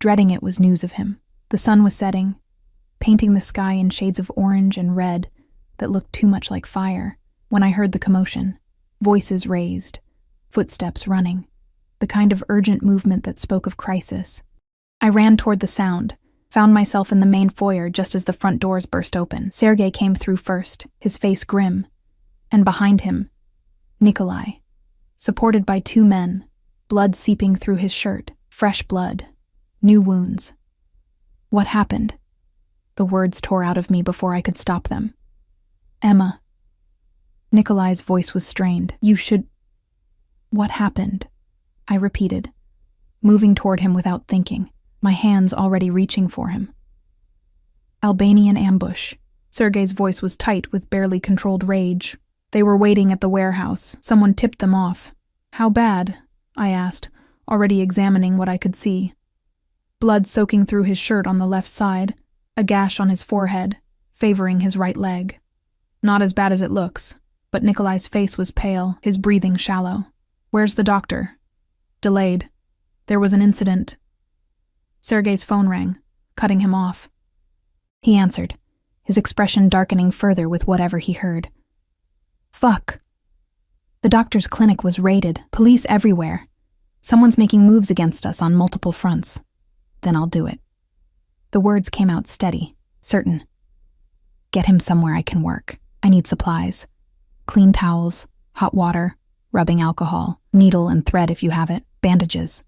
Dreading it was news of him. The sun was setting, painting the sky in shades of orange and red that looked too much like fire, when I heard the commotion, voices raised, footsteps running, the kind of urgent movement that spoke of crisis. I ran toward the sound, found myself in the main foyer just as the front doors burst open. Sergei came through first, his face grim, and behind him, Nikolai, supported by 2 men, blood seeping through his shirt, fresh blood, new wounds. What happened? The words tore out of me before I could stop them. Emma. Nikolai's voice was strained. You should... What happened? I repeated, moving toward him without thinking, my hands already reaching for him. Albanian ambush. Sergei's voice was tight with barely controlled rage. They were waiting at the warehouse. Someone tipped them off. How bad? I asked, already examining what I could see. Blood soaking through his shirt on the left side, a gash on his forehead, favoring his right leg. Not as bad as it looks, but Nikolai's face was pale, his breathing shallow. Where's the doctor? Delayed. There was an incident. Sergei's phone rang, cutting him off. He answered, his expression darkening further with whatever he heard. Fuck. The doctor's clinic was raided, police everywhere. Someone's making moves against us on multiple fronts. Then I'll do it. The words came out steady, certain. Get him somewhere I can work. I need supplies. Clean towels, hot water, rubbing alcohol, needle and thread if you have it, bandages.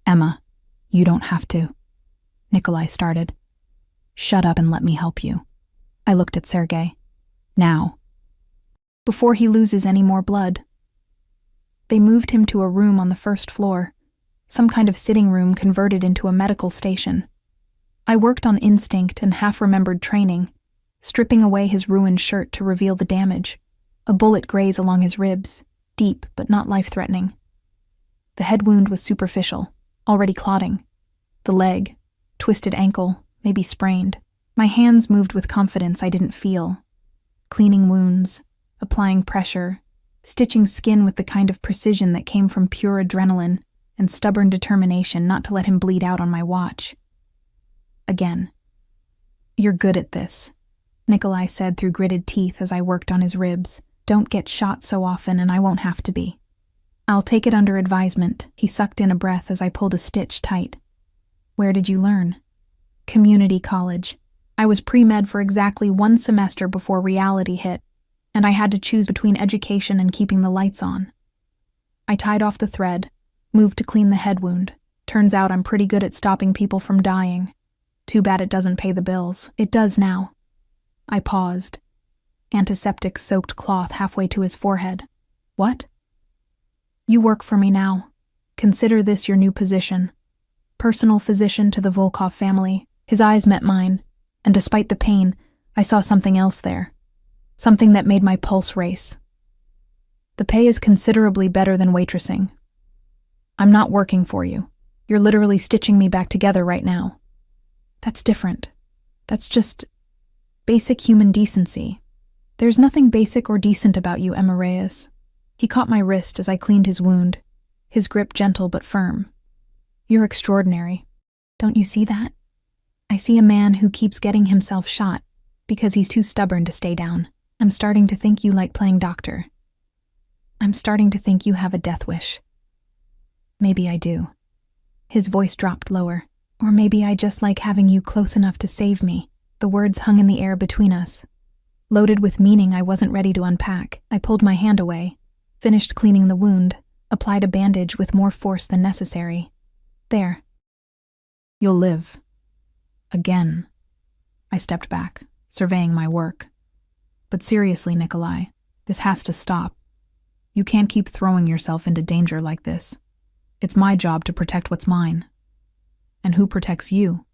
Emma, you don't have to. Nikolai started. Shut up and let me help you. I looked at Sergei. Now. Before he loses any more blood. They moved him to a room on the first floor, some kind of sitting room converted into a medical station. I worked on instinct and half-remembered training, stripping away his ruined shirt to reveal the damage. A bullet grazed along his ribs, deep but not life-threatening. The head wound was superficial, already clotting. The leg, twisted ankle, maybe sprained. My hands moved with confidence I didn't feel, cleaning wounds, applying pressure, stitching skin with the kind of precision that came from pure adrenaline and stubborn determination not to let him bleed out on my watch. Again. You're good at this, Nikolai said through gritted teeth as I worked on his ribs. Don't get shot so often and I won't have to be. I'll take it under advisement. He sucked in a breath as I pulled a stitch tight. Where did you learn? Community college. I was pre-med for exactly 1 semester before reality hit, and I had to choose between education and keeping the lights on. I tied off the thread, moved to clean the head wound. Turns out I'm pretty good at stopping people from dying. Too bad it doesn't pay the bills. It does now. I paused. Antiseptic-soaked cloth halfway to his forehead. What? You work for me now. Consider this your new position. Personal physician to the Volkov family. His eyes met mine, and despite the pain, I saw something else there. Something that made my pulse race. The pay is considerably better than waitressing. I'm not working for you. You're literally stitching me back together right now. That's different. That's just basic human decency. There's nothing basic or decent about you, Emma Reyes. He caught my wrist as I cleaned his wound, his grip gentle but firm. "You're extraordinary. Don't you see that? I see a man who keeps getting himself shot because he's too stubborn to stay down. I'm starting to think you like playing doctor. I'm starting to think you have a death wish. Maybe I do." His voice dropped lower. "Or maybe I just like having you close enough to save me." The words hung in the air between us, loaded with meaning I wasn't ready to unpack. I pulled my hand away, finished cleaning the wound, applied a bandage with more force than necessary. "There. You'll live. Again." I stepped back, surveying my work. "But seriously, Nikolai, this has to stop. You can't keep throwing yourself into danger like this. It's my job to protect what's mine. And who protects you?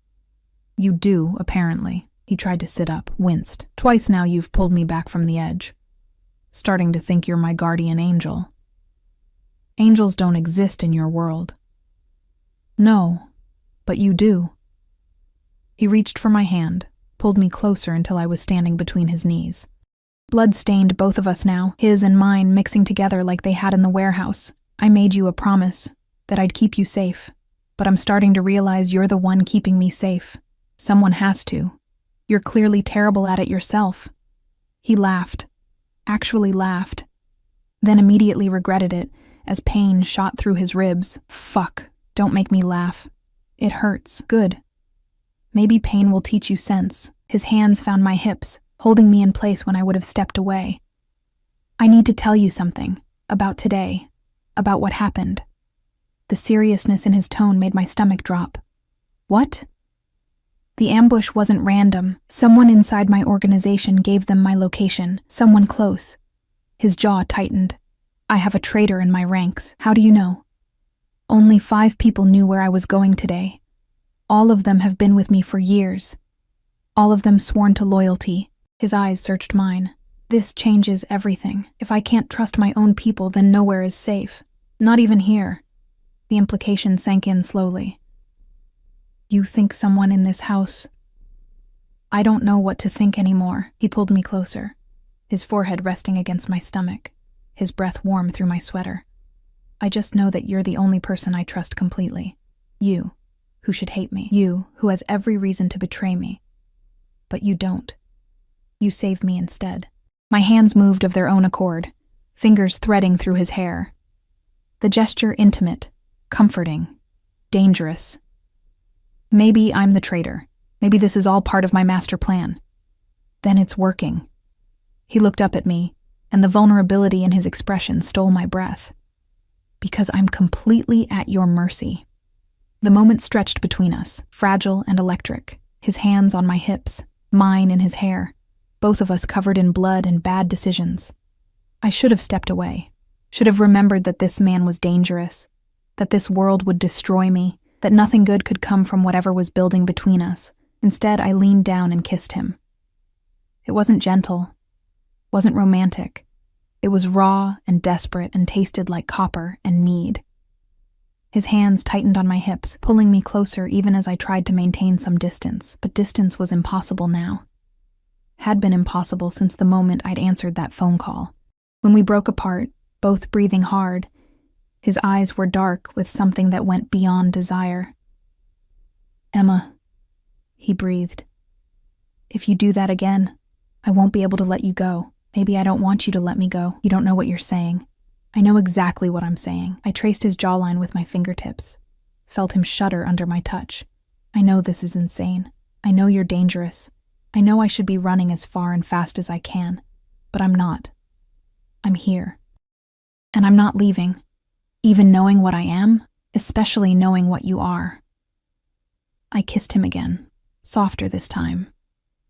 You do, apparently." He tried to sit up, winced. "Twice now you've pulled me back from the edge. Starting to think you're my guardian angel. Angels don't exist in your world." "No, but you do." He reached for my hand, pulled me closer until I was standing between his knees. Blood stained both of us now, his and mine mixing together like they had in the warehouse. "I made you a promise that I'd keep you safe, but I'm starting to realize you're the one keeping me safe. Someone has to. You're clearly terrible at it yourself." He laughed, actually laughed, then immediately regretted it as pain shot through his ribs. "Fuck, don't make me laugh. It hurts. Good. Maybe pain will teach you sense." His hands found my hips, holding me in place when I would have stepped away. "I need to tell you something. About today. About what happened." The seriousness in his tone made my stomach drop. "What?" "The ambush wasn't random. Someone inside my organization gave them my location. Someone close." His jaw tightened. "I have a traitor in my ranks. How do you know?" "Only 5 people knew where I was going today. All of them have been with me for years. All of them sworn to loyalty." His eyes searched mine. "This changes everything. If I can't trust my own people, then nowhere is safe. Not even here." The implication sank in slowly. "You think someone in this house—" "I don't know what to think anymore." He pulled me closer, his forehead resting against my stomach, his breath warm through my sweater. "I just know that you're the only person I trust completely. You, who should hate me. You, who has every reason to betray me. But you don't. You save me instead." My hands moved of their own accord, fingers threading through his hair. The gesture intimate, comforting, dangerous. Maybe I'm the traitor. Maybe this is all part of my master plan. Then it's working. He looked up at me, and the vulnerability in his expression stole my breath. "Because I'm completely at your mercy." The moment stretched between us, fragile and electric, his hands on my hips, mine in his hair, both of us covered in blood and bad decisions. I should have stepped away, should have remembered that this man was dangerous, that this world would destroy me, that nothing good could come from whatever was building between us. Instead, I leaned down and kissed him. It wasn't gentle, wasn't romantic. It was raw and desperate and tasted like copper and need. His hands tightened on my hips, pulling me closer even as I tried to maintain some distance. But distance was impossible now. Had been impossible since the moment I'd answered that phone call. When we broke apart, both breathing hard, his eyes were dark with something that went beyond desire. "Emma," he breathed. "If you do that again, I won't be able to let you go. Maybe I don't want you to let me go. You don't know what you're saying." I know exactly what I'm saying. I traced his jawline with my fingertips, felt him shudder under my touch. "I know this is insane. I know you're dangerous. I know I should be running as far and fast as I can, but I'm not. I'm here. And I'm not leaving. Even knowing what I am, especially knowing what you are." I kissed him again, softer this time.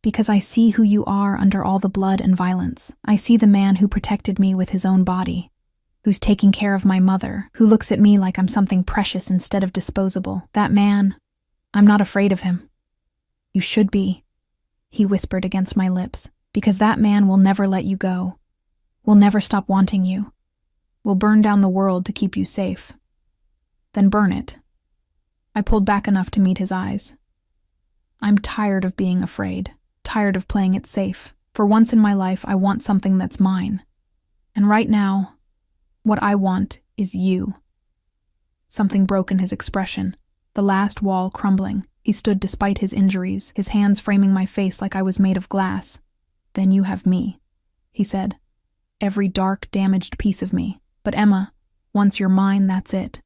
"Because I see who you are under all the blood and violence. I see the man who protected me with his own body, who's taking care of my mother, who looks at me like I'm something precious instead of disposable. That man, I'm not afraid of him." "You should be," he whispered against my lips, "because that man will never let you go. Will never stop wanting you. Will burn down the world to keep you safe. Then burn it." I pulled back enough to meet his eyes. "I'm tired of being afraid, tired of playing it safe. For once in my life, I want something that's mine. And right now, What I want is you. Something broke in his expression, the last wall crumbling. He stood despite his injuries, his hands framing my face like I was made of glass. Then you have me, he said. Every dark, damaged piece of me. But Emma, once you're mine, that's it.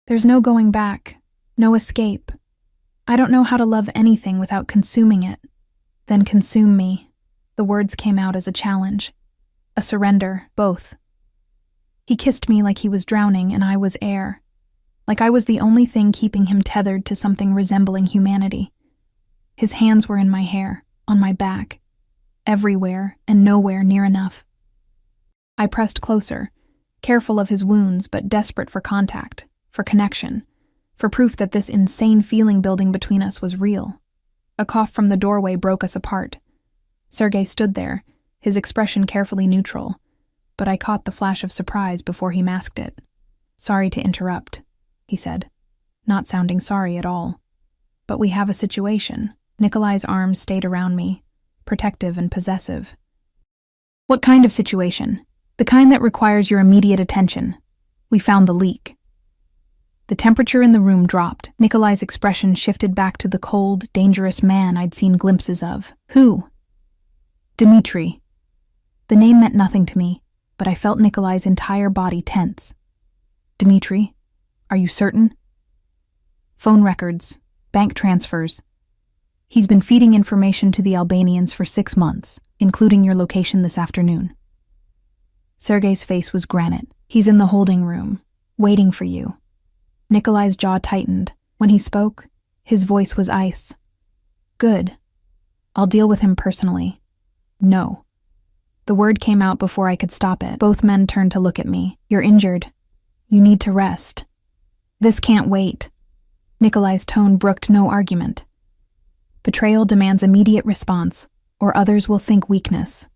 There's no going back, no escape. I don't know how to love anything without consuming it. Then consume me. The words came out as a challenge. A surrender, both. He kissed me like he was drowning and I was air. Like I was the only thing keeping him tethered to something resembling humanity. His hands were in my hair, on my back, everywhere and nowhere near enough. I pressed closer, careful of his wounds but desperate for contact, for connection, for proof that this insane feeling building between us was real. A cough from the doorway broke us apart. Sergei stood there, his expression carefully neutral, but I caught the flash of surprise before he masked it. Sorry to interrupt, he said, not sounding sorry at all. But we have a situation. Nikolai's arms stayed around me, protective and possessive. What kind of situation? The kind that requires your immediate attention. We found the leak. The temperature in the room dropped. Nikolai's expression shifted back to the cold, dangerous man I'd seen glimpses of. Who? Dmitri. The name meant nothing to me, but I felt Nikolai's entire body tense. Dmitri? Are you certain? Phone records, bank transfers. He's been feeding information to the Albanians for 6 months, including your location this afternoon. Sergei's face was granite. He's in the holding room, waiting for you. Nikolai's jaw tightened. When he spoke, his voice was ice. Good. I'll deal with him personally. No. The word came out before I could stop it. Both men turned to look at me. You're injured. You need to rest. This can't wait. Nikolai's tone brooked no argument. Betrayal demands immediate response, or others will think weakness.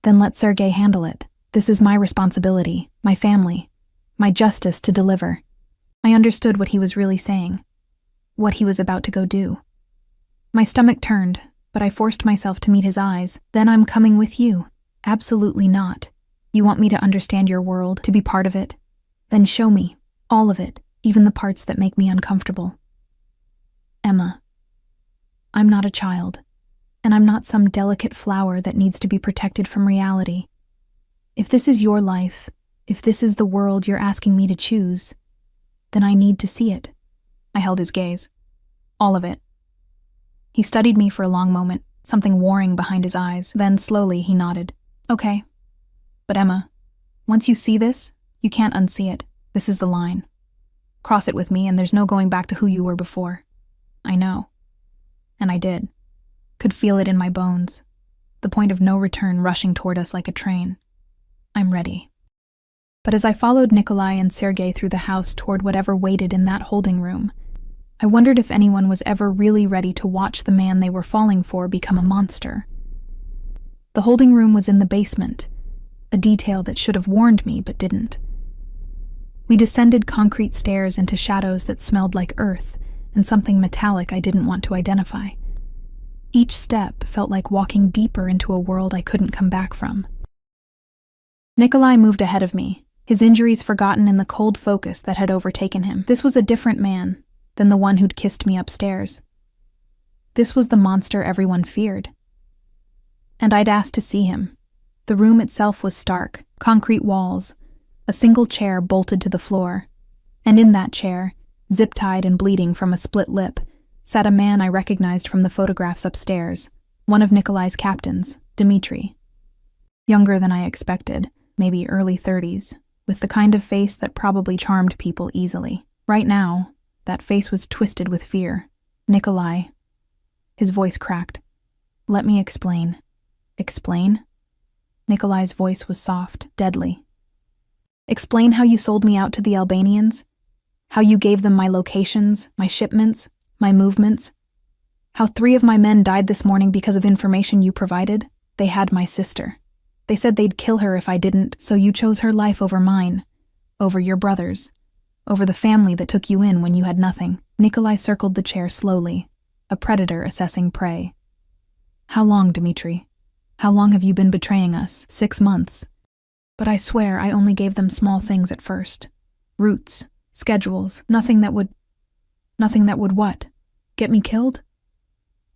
Then let Sergei handle it. This is my responsibility, my family, my justice to deliver. I understood what he was really saying, what he was about to go do. My stomach turned, but I forced myself to meet his eyes. Then I'm coming with you. Absolutely not. You want me to understand your world, to be part of it? Then show me, all of it, even the parts that make me uncomfortable. Emma, I'm not a child, and I'm not some delicate flower that needs to be protected from reality. If this is your life, if this is the world you're asking me to choose, then I need to see it. I held his gaze. All of it. He studied me for a long moment, something warring behind his eyes. Then slowly he nodded. Okay. But Emma, once you see this, you can't unsee it. This is the line. Cross it with me and there's no going back to who you were before. I know. And I did. Could feel it in my bones. The point of no return rushing toward us like a train. I'm ready. But as I followed Nikolai and Sergei through the house toward whatever waited in that holding room, I wondered if anyone was ever really ready to watch the man they were falling for become a monster. The holding room was in the basement, a detail that should have warned me but didn't. We descended concrete stairs into shadows that smelled like earth and something metallic I didn't want to identify. Each step felt like walking deeper into a world I couldn't come back from. Nikolai moved ahead of me, his injuries forgotten in the cold focus that had overtaken him. This was a different man than the one who'd kissed me upstairs. This was the monster everyone feared. And I'd asked to see him. The room itself was stark, concrete walls, a single chair bolted to the floor. And in that chair, zip-tied and bleeding from a split lip, sat a man I recognized from the photographs upstairs, one of Nikolai's captains, Dmitri. Younger than I expected, maybe early 30s, with the kind of face that probably charmed people easily. Right now, that face was twisted with fear. Nikolai. His voice cracked. Let me explain. Explain? Nikolai's voice was soft, deadly. Explain how you sold me out to the Albanians? How you gave them my locations, my shipments, my movements? How 3 of my men died this morning because of information you provided? They had my sister. They said they'd kill her if I didn't, so you chose her life over mine, over your brother's, over the family that took you in when you had nothing. Nikolai circled the chair slowly, a predator assessing prey. How long, Dmitri? How long have you been betraying us? 6 months. But I swear I only gave them small things at first. Routes, schedules, nothing that would what? Get me killed?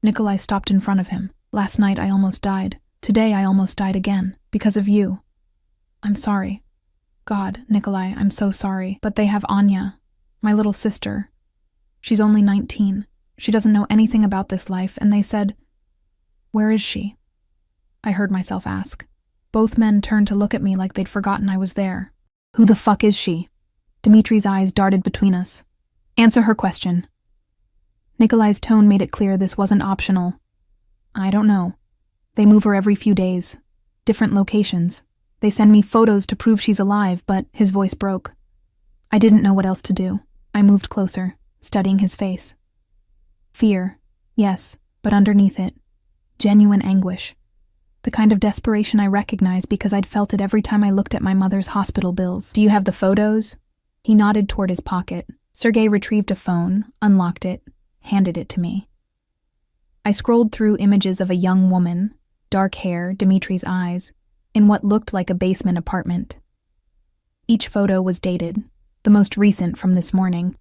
Nikolai stopped in front of him. Last night I almost died. Today I almost died again. Because of you. I'm sorry. God, Nikolai, I'm so sorry. But they have Anya, my little sister. She's only 19. She doesn't know anything about this life, and they said, "Where is she?" I heard myself ask. Both men turned to look at me like they'd forgotten I was there. Who the fuck is she? Dimitri's eyes darted between us. Answer her question. Nikolai's tone made it clear this wasn't optional. I don't know. They move her every few days. Different locations. They send me photos to prove she's alive, but his voice broke. I didn't know what else to do. I moved closer, studying his face. Fear, yes, but underneath it, genuine anguish. The kind of desperation I recognized because I'd felt it every time I looked at my mother's hospital bills. Do you have the photos? He nodded toward his pocket. Sergei retrieved a phone, unlocked it, handed it to me. I scrolled through images of a young woman, dark hair, Dimitri's eyes, in what looked like a basement apartment. Each photo was dated, the most recent from this morning.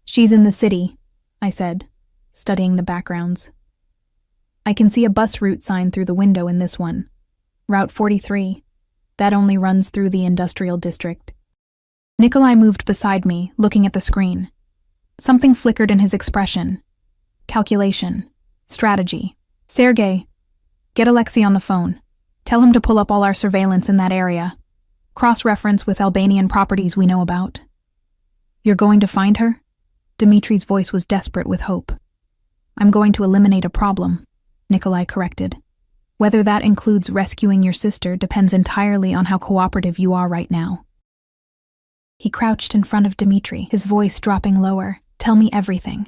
She's in the city, I said, studying the backgrounds. I can see a bus route sign through the window in this one. Route 43. That only runs through the industrial district. Nikolai moved beside me, looking at the screen. Something flickered in his expression. Calculation. Strategy. Sergei, get Alexei on the phone. Tell him to pull up all our surveillance in that area. Cross-reference with Albanian properties we know about. You're going to find her? Dimitri's voice was desperate with hope. I'm going to eliminate a problem, Nikolai corrected. Whether that includes rescuing your sister depends entirely on how cooperative you are right now. He crouched in front of Dimitri, his voice dropping lower. Tell me everything.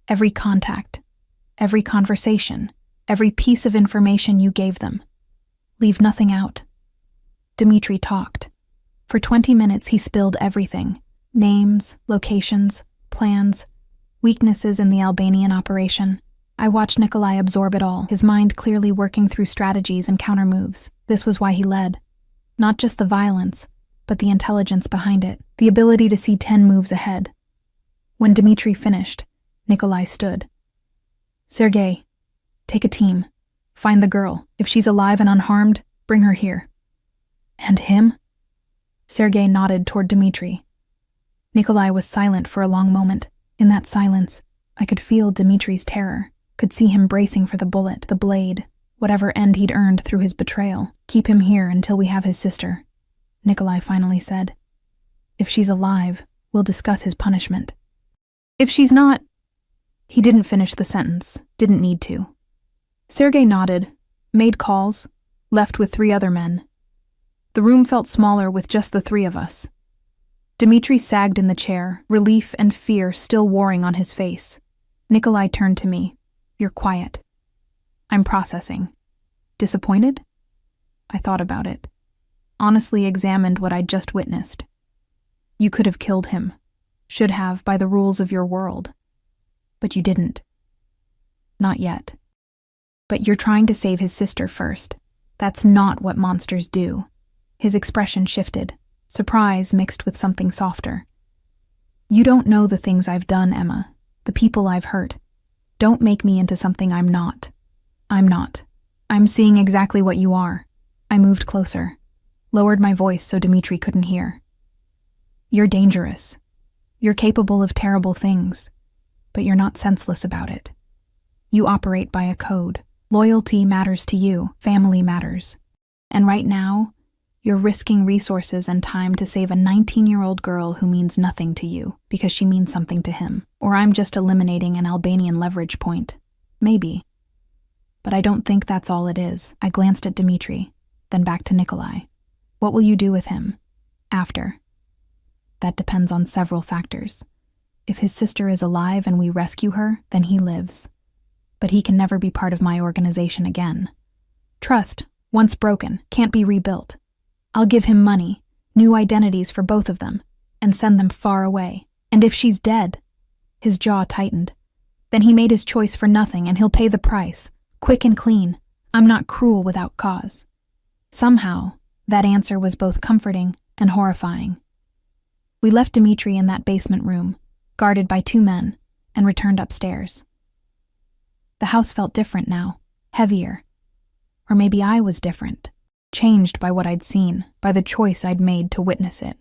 Every contact. Every conversation. Every piece of information you gave them. Leave nothing out. Dimitri talked. For 20 minutes he spilled everything. Names, locations, plans, weaknesses in the Albanian operation. I watched Nikolai absorb it all, his mind clearly working through strategies and countermoves. This was why he led. Not just the violence, but the intelligence behind it, the ability to see 10 moves ahead. When Dimitri finished, Nikolai stood. Sergei, take a team. Find the girl. If she's alive and unharmed, bring her here. And him? Sergei nodded toward Dimitri. Nikolai was silent for a long moment. In that silence, I could feel Dimitri's terror, could see him bracing for the bullet, the blade, whatever end he'd earned through his betrayal. Keep him here until we have his sister, Nikolai finally said. If she's alive, we'll discuss his punishment. If she's not... He didn't finish the sentence, didn't need to. Sergei nodded, made calls, left with 3 other men. The room felt smaller with just the 3 of us. Dimitri sagged in the chair, relief and fear still warring on his face. Nikolai turned to me. You're quiet. I'm processing. Disappointed? I thought about it. Honestly examined what I'd just witnessed. You could have killed him. Should have, by the rules of your world. But you didn't. Not yet. But you're trying to save his sister first. That's not what monsters do. His expression shifted, surprise mixed with something softer. You don't know the things I've done, Emma, the people I've hurt. Don't make me into something I'm not. I'm not. I'm seeing exactly what you are. I moved closer, lowered my voice so Dimitri couldn't hear. You're dangerous. You're capable of terrible things, but you're not senseless about it. You operate by a code. Loyalty matters to you, family matters. And right now, you're risking resources and time to save a 19-year-old girl who means nothing to you because she means something to him. Or I'm just eliminating an Albanian leverage point. Maybe. But I don't think that's all it is. I glanced at Dimitri, then back to Nikolai. What will you do with him? After. That depends on several factors. If his sister is alive and we rescue her, then he lives. But he can never be part of my organization again. Trust, once broken, can't be rebuilt. I'll give him money, new identities for both of them, and send them far away. And if she's dead, his jaw tightened, then he made his choice for nothing and he'll pay the price, quick and clean. I'm not cruel without cause. Somehow, That answer was both comforting and horrifying. We left Dimitri in that basement room, guarded by 2 men, and returned upstairs. The house felt different now, heavier. Or maybe I was different, changed by what I'd seen, by the choice I'd made to witness it.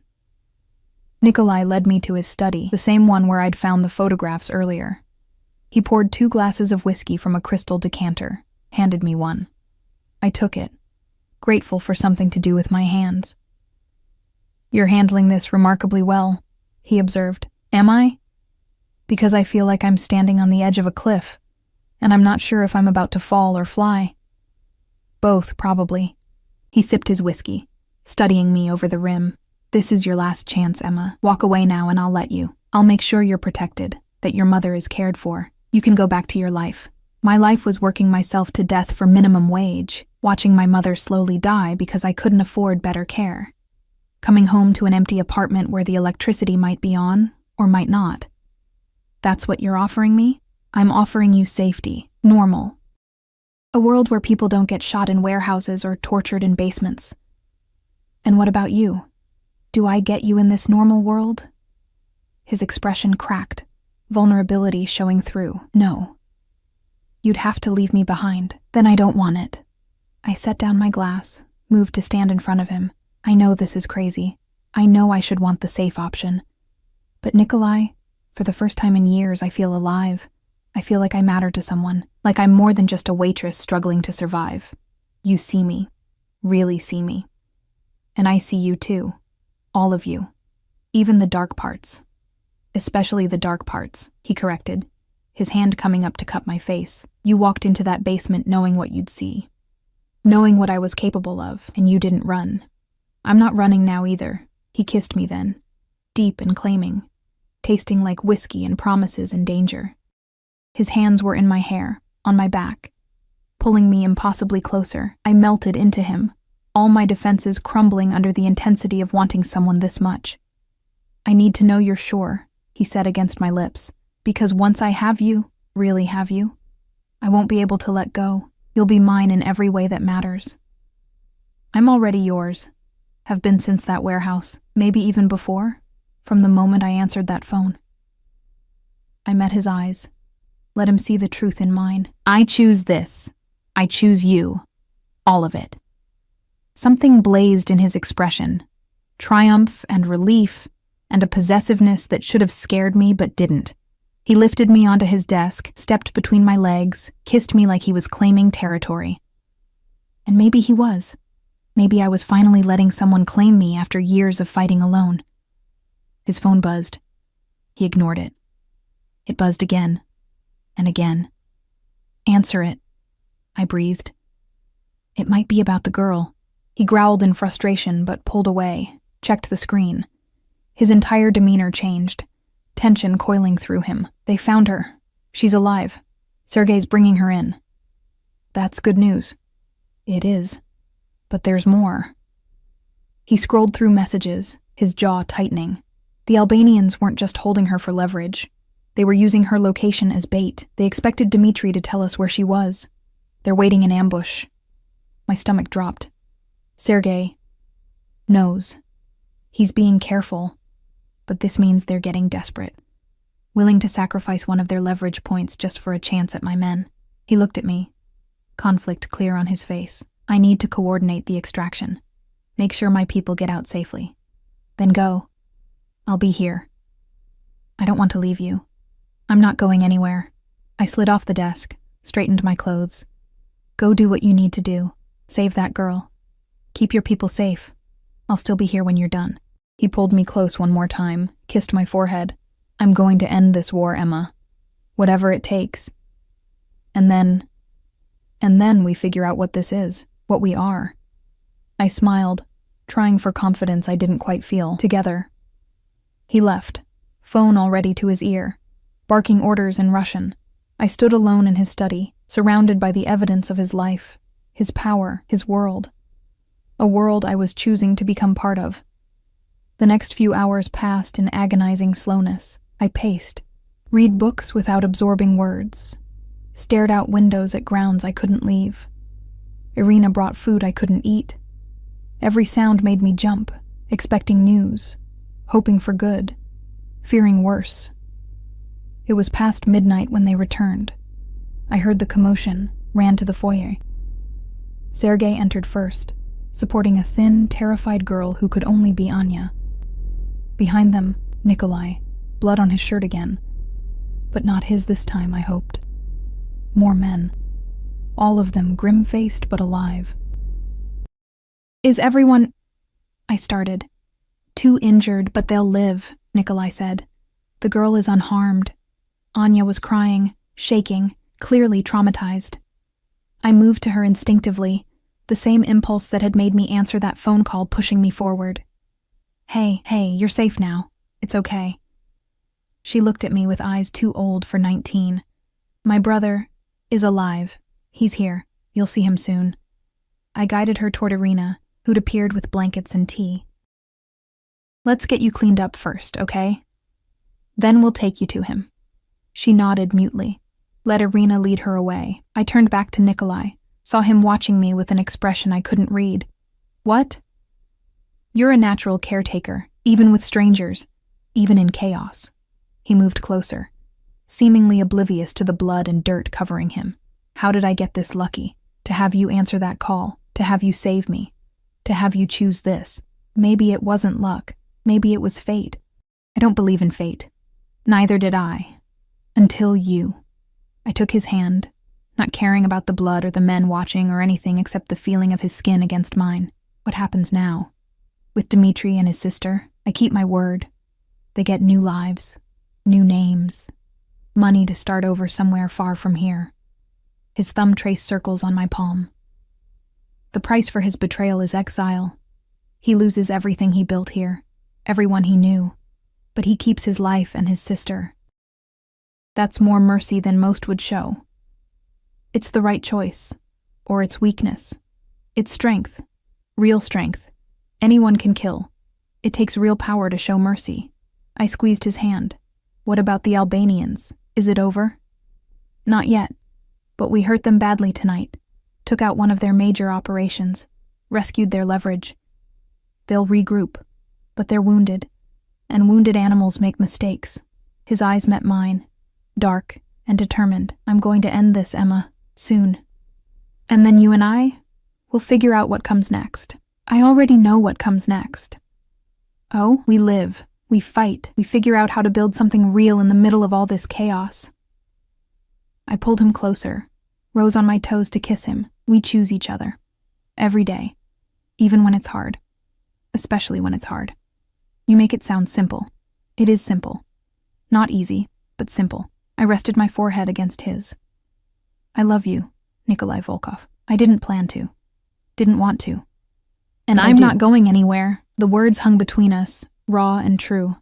Nikolai led me to his study, the same one where I'd found the photographs earlier. He poured 2 glasses of whiskey from a crystal decanter, handed me one. I took it, grateful for something to do with my hands. "You're handling this remarkably well," he observed. "Am I? Because I feel like I'm standing on the edge of a cliff, and I'm not sure if I'm about to fall or fly." "Both, probably." He sipped his whiskey, studying me over the rim. "This is your last chance, Emma. Walk away now and I'll let you. I'll make sure you're protected, that your mother is cared for. You can go back to your life. My life was working myself to death for minimum wage, watching my mother slowly die because I couldn't afford better care. Coming home to an empty apartment where the electricity might be on, or might not. That's what you're offering me? I'm offering you safety, normal. A world where people don't get shot in warehouses or tortured in basements. And what about you? Do I get you in this normal world?" His expression cracked, vulnerability showing through. "No. You'd have to leave me behind. Then I don't want it." I set down my glass, moved to stand in front of him. "I know this is crazy. I know I should want the safe option. But Nikolai, for the first time in years, I feel alive. I feel like I matter to someone, like I'm more than just a waitress struggling to survive. You see me, really see me. And I see you too, all of you, even the dark parts. Especially the dark parts," he corrected, his hand coming up to cup my face. "You walked into that basement knowing what you'd see, knowing what I was capable of, and you didn't run. I'm not running now either." He kissed me then, deep and claiming, tasting like whiskey and promises and danger. His hands were in my hair, on my back, pulling me impossibly closer. I melted into him, all my defenses crumbling under the intensity of wanting someone this much. "I need to know you're sure," he said against my lips, "because once I have you, really have you, I won't be able to let go. You'll be mine in every way that matters." "I'm already yours. Have been since that warehouse, maybe even before, from the moment I answered that phone." I met his eyes, let him see the truth in mine. "I choose this. I choose you. All of it." Something blazed in his expression, triumph and relief, and a possessiveness that should have scared me but didn't. He lifted me onto his desk, stepped between my legs, kissed me like he was claiming territory. And maybe he was. Maybe I was finally letting someone claim me after years of fighting alone. His phone buzzed. He ignored it. It buzzed again, and again. "Answer it," I breathed. "It might be about the girl." He growled in frustration but pulled away, checked the screen. His entire demeanor changed, tension coiling through him. "They found her. She's alive. Sergei's bringing her in." "That's good news." "It is. But there's more." He scrolled through messages, his jaw tightening. The Albanians weren't just holding her for leverage. They were using her location as bait. They expected Dimitri to tell us where she was. They're waiting in ambush. My stomach dropped. Sergei knows. He's being careful. But this means they're getting desperate. Willing to sacrifice one of their leverage points just for a chance at my men. He looked at me, conflict clear on his face. "I need to coordinate the extraction. Make sure my people get out safely. Then go. I'll be here. I don't want to leave you. I'm not going anywhere." I slid off the desk, straightened my clothes. "Go do what you need to do. Save that girl. Keep your people safe. I'll still be here when you're done." He pulled me close one more time, kissed my forehead. "I'm going to end this war, Emma. Whatever it takes. And then we figure out what this is, what we are." I smiled, trying for confidence I didn't quite feel. "Together." He left, phone already to his ear, barking orders in Russian. I stood alone in his study, surrounded by the evidence of his life, his power, his world. A world I was choosing to become part of. The next few hours passed in agonizing slowness. I paced, read books without absorbing words, stared out windows at grounds I couldn't leave. Irina brought food I couldn't eat. Every sound made me jump, expecting news, hoping for good, fearing worse. It was past midnight when they returned. I heard the commotion, ran to the foyer. Sergei entered first, supporting a thin, terrified girl who could only be Anya. Behind them, Nikolai, blood on his shirt again. But not his this time, I hoped. More men. All of them grim-faced but alive. "Is everyone—" I started. "Too injured, but they'll live," Nikolai said. "The girl is unharmed." Anya was crying, shaking, clearly traumatized. I moved to her instinctively, the same impulse that had made me answer that phone call pushing me forward. Hey, you're safe now. It's okay." She looked at me with eyes too old for 19. "My brother is alive. He's here. You'll see him soon." I guided her toward Irina, who'd appeared with blankets and tea. "Let's get you cleaned up first, okay? Then we'll take you to him." She nodded mutely. Let Irina lead her away. I turned back to Nikolai, saw him watching me with an expression I couldn't read. "What?" "You're a natural caretaker, even with strangers, even in chaos." He moved closer, seemingly oblivious to the blood and dirt covering him. "How did I get this lucky? To have you answer that call, to have you save me, to have you choose this. Maybe it wasn't luck. Maybe it was fate. I don't believe in fate. Neither did I. Until you." I took his hand, not caring about the blood or the men watching or anything except the feeling of his skin against mine. What happens now? With Dmitri and his sister, I keep my word. They get new lives, new names, money to start over somewhere far from here. His thumb traced circles on my palm. The price for his betrayal is exile. He loses everything he built here, everyone he knew, but he keeps his life and his sister. That's more mercy than most would show. It's the right choice, or it's weakness. It's strength, real strength. Anyone can kill. It takes real power to show mercy. I squeezed his hand. "What about the Albanians? Is it over?" "Not yet, but we hurt them badly tonight. Took out one of their major operations, rescued their leverage. They'll regroup, but they're wounded, and wounded animals make mistakes." His eyes met mine, dark and determined. "I'm going to end this, Emma, soon. And then you and I will figure out what comes next." "I already know what comes next." "Oh, we live, we fight, we figure out how to build something real in the middle of all this chaos." I pulled him closer, rose on my toes to kiss him. We choose each other. Every day. Even when it's hard. Especially when it's hard. You make it sound simple. It is simple. Not easy, but simple. I rested my forehead against his. "I love you, Nikolai Volkov. I didn't plan to. Didn't want to. And I'm not going anywhere." The words hung between us, raw and true.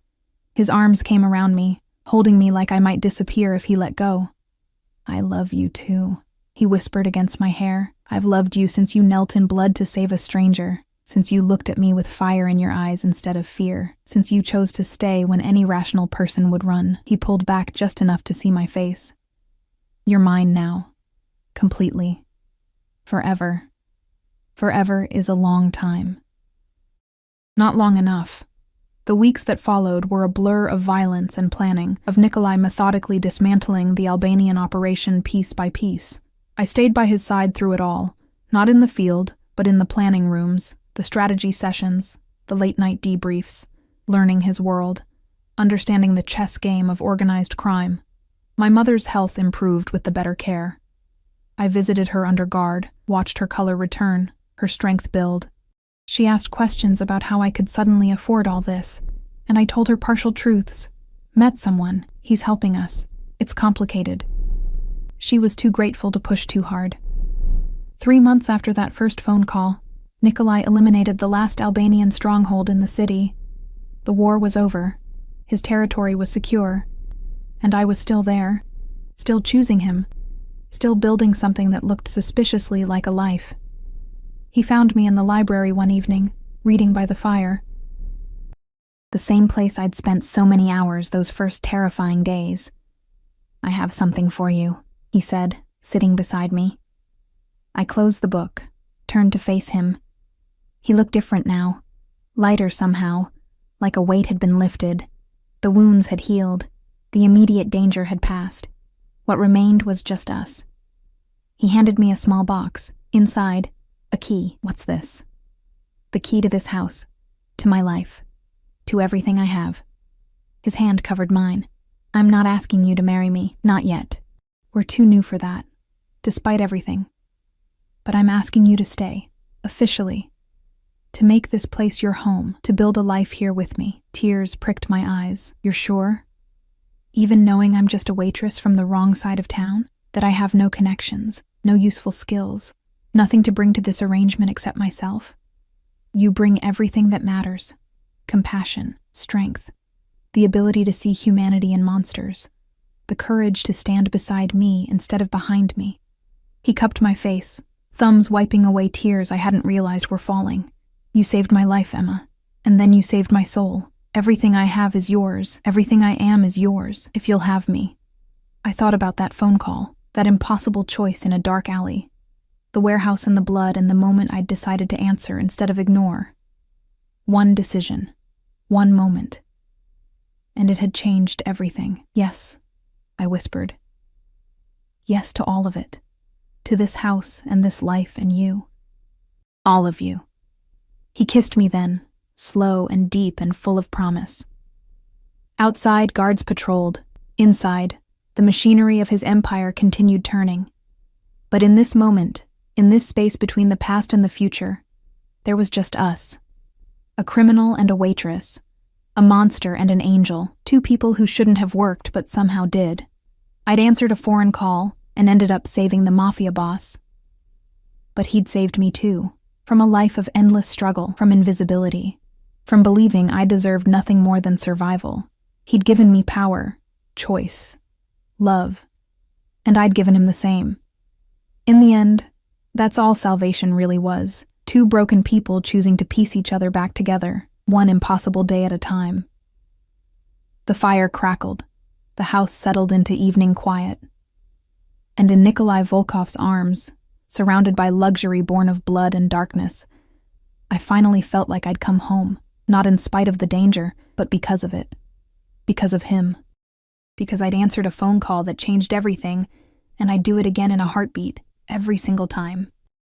His arms came around me, holding me like I might disappear if he let go. "I love you too," he whispered against my hair. "I've loved you since you knelt in blood to save a stranger, since you looked at me with fire in your eyes instead of fear, since you chose to stay when any rational person would run." He pulled back just enough to see my face. "You're mine now. Completely. Forever. Forever is a long time." Not long enough. The weeks that followed were a blur of violence and planning, of Nikolai methodically dismantling the Albanian operation piece by piece. I stayed by his side through it all, not in the field, but in the planning rooms, the strategy sessions, the late-night debriefs, learning his world, understanding the chess game of organized crime. My mother's health improved with the better care. I visited her under guard, watched her color return, her strength build. She asked questions about how I could suddenly afford all this, and I told her partial truths. Met someone, he's helping us. It's complicated. She was too grateful to push too hard. 3 months after that first phone call, Nikolai eliminated the last Albanian stronghold in the city. The war was over. His territory was secure. And I was still there, still choosing him, still building something that looked suspiciously like a life. He found me in the library one evening, reading by the fire. The same place I'd spent so many hours those first terrifying days. "I have something for you," he said, sitting beside me. I closed the book, turned to face him. He looked different now, lighter somehow, like a weight had been lifted. The wounds had healed. The immediate danger had passed. What remained was just us. He handed me a small box. Inside, a key. What's this? The key to this house, to my life, to everything I have. His hand covered mine. I'm not asking you to marry me, not yet. We're too new for that, despite everything. But I'm asking you to stay, officially, to make this place your home, to build a life here with me. Tears pricked my eyes. You're sure? Even knowing I'm just a waitress from the wrong side of town? That I have no connections, no useful skills, nothing to bring to this arrangement except myself? You bring everything that matters. Compassion, strength, the ability to see humanity in monsters, the courage to stand beside me instead of behind me. He cupped my face, thumbs wiping away tears I hadn't realized were falling. You saved my life, Emma, and then you saved my soul. Everything I have is yours. Everything I am is yours, if you'll have me. I thought about that phone call, that impossible choice in a dark alley, the warehouse and the blood, and the moment I'd decided to answer instead of ignore. One decision, one moment. And it had changed everything. Yes, I whispered. Yes to all of it. To this house and this life and you. All of you. He kissed me then, slow and deep and full of promise. Outside, guards patrolled. Inside, the machinery of his empire continued turning. But in this moment, in this space between the past and the future, there was just us. A criminal and a waitress. A monster and an angel. Two people who shouldn't have worked but somehow did. I'd answered a foreign call and ended up saving the Mafia boss. But he'd saved me too. From a life of endless struggle, from invisibility, from believing I deserved nothing more than survival. He'd given me power, choice, love, and I'd given him the same. In the end, that's all salvation really was. Two broken people choosing to piece each other back together, one impossible day at a time. The fire crackled. The house settled into evening quiet. And in Nikolai Volkov's arms, surrounded by luxury born of blood and darkness, I finally felt like I'd come home, not in spite of the danger, but because of it. Because of him. Because I'd answered a phone call that changed everything, and I'd do it again in a heartbeat, every single time.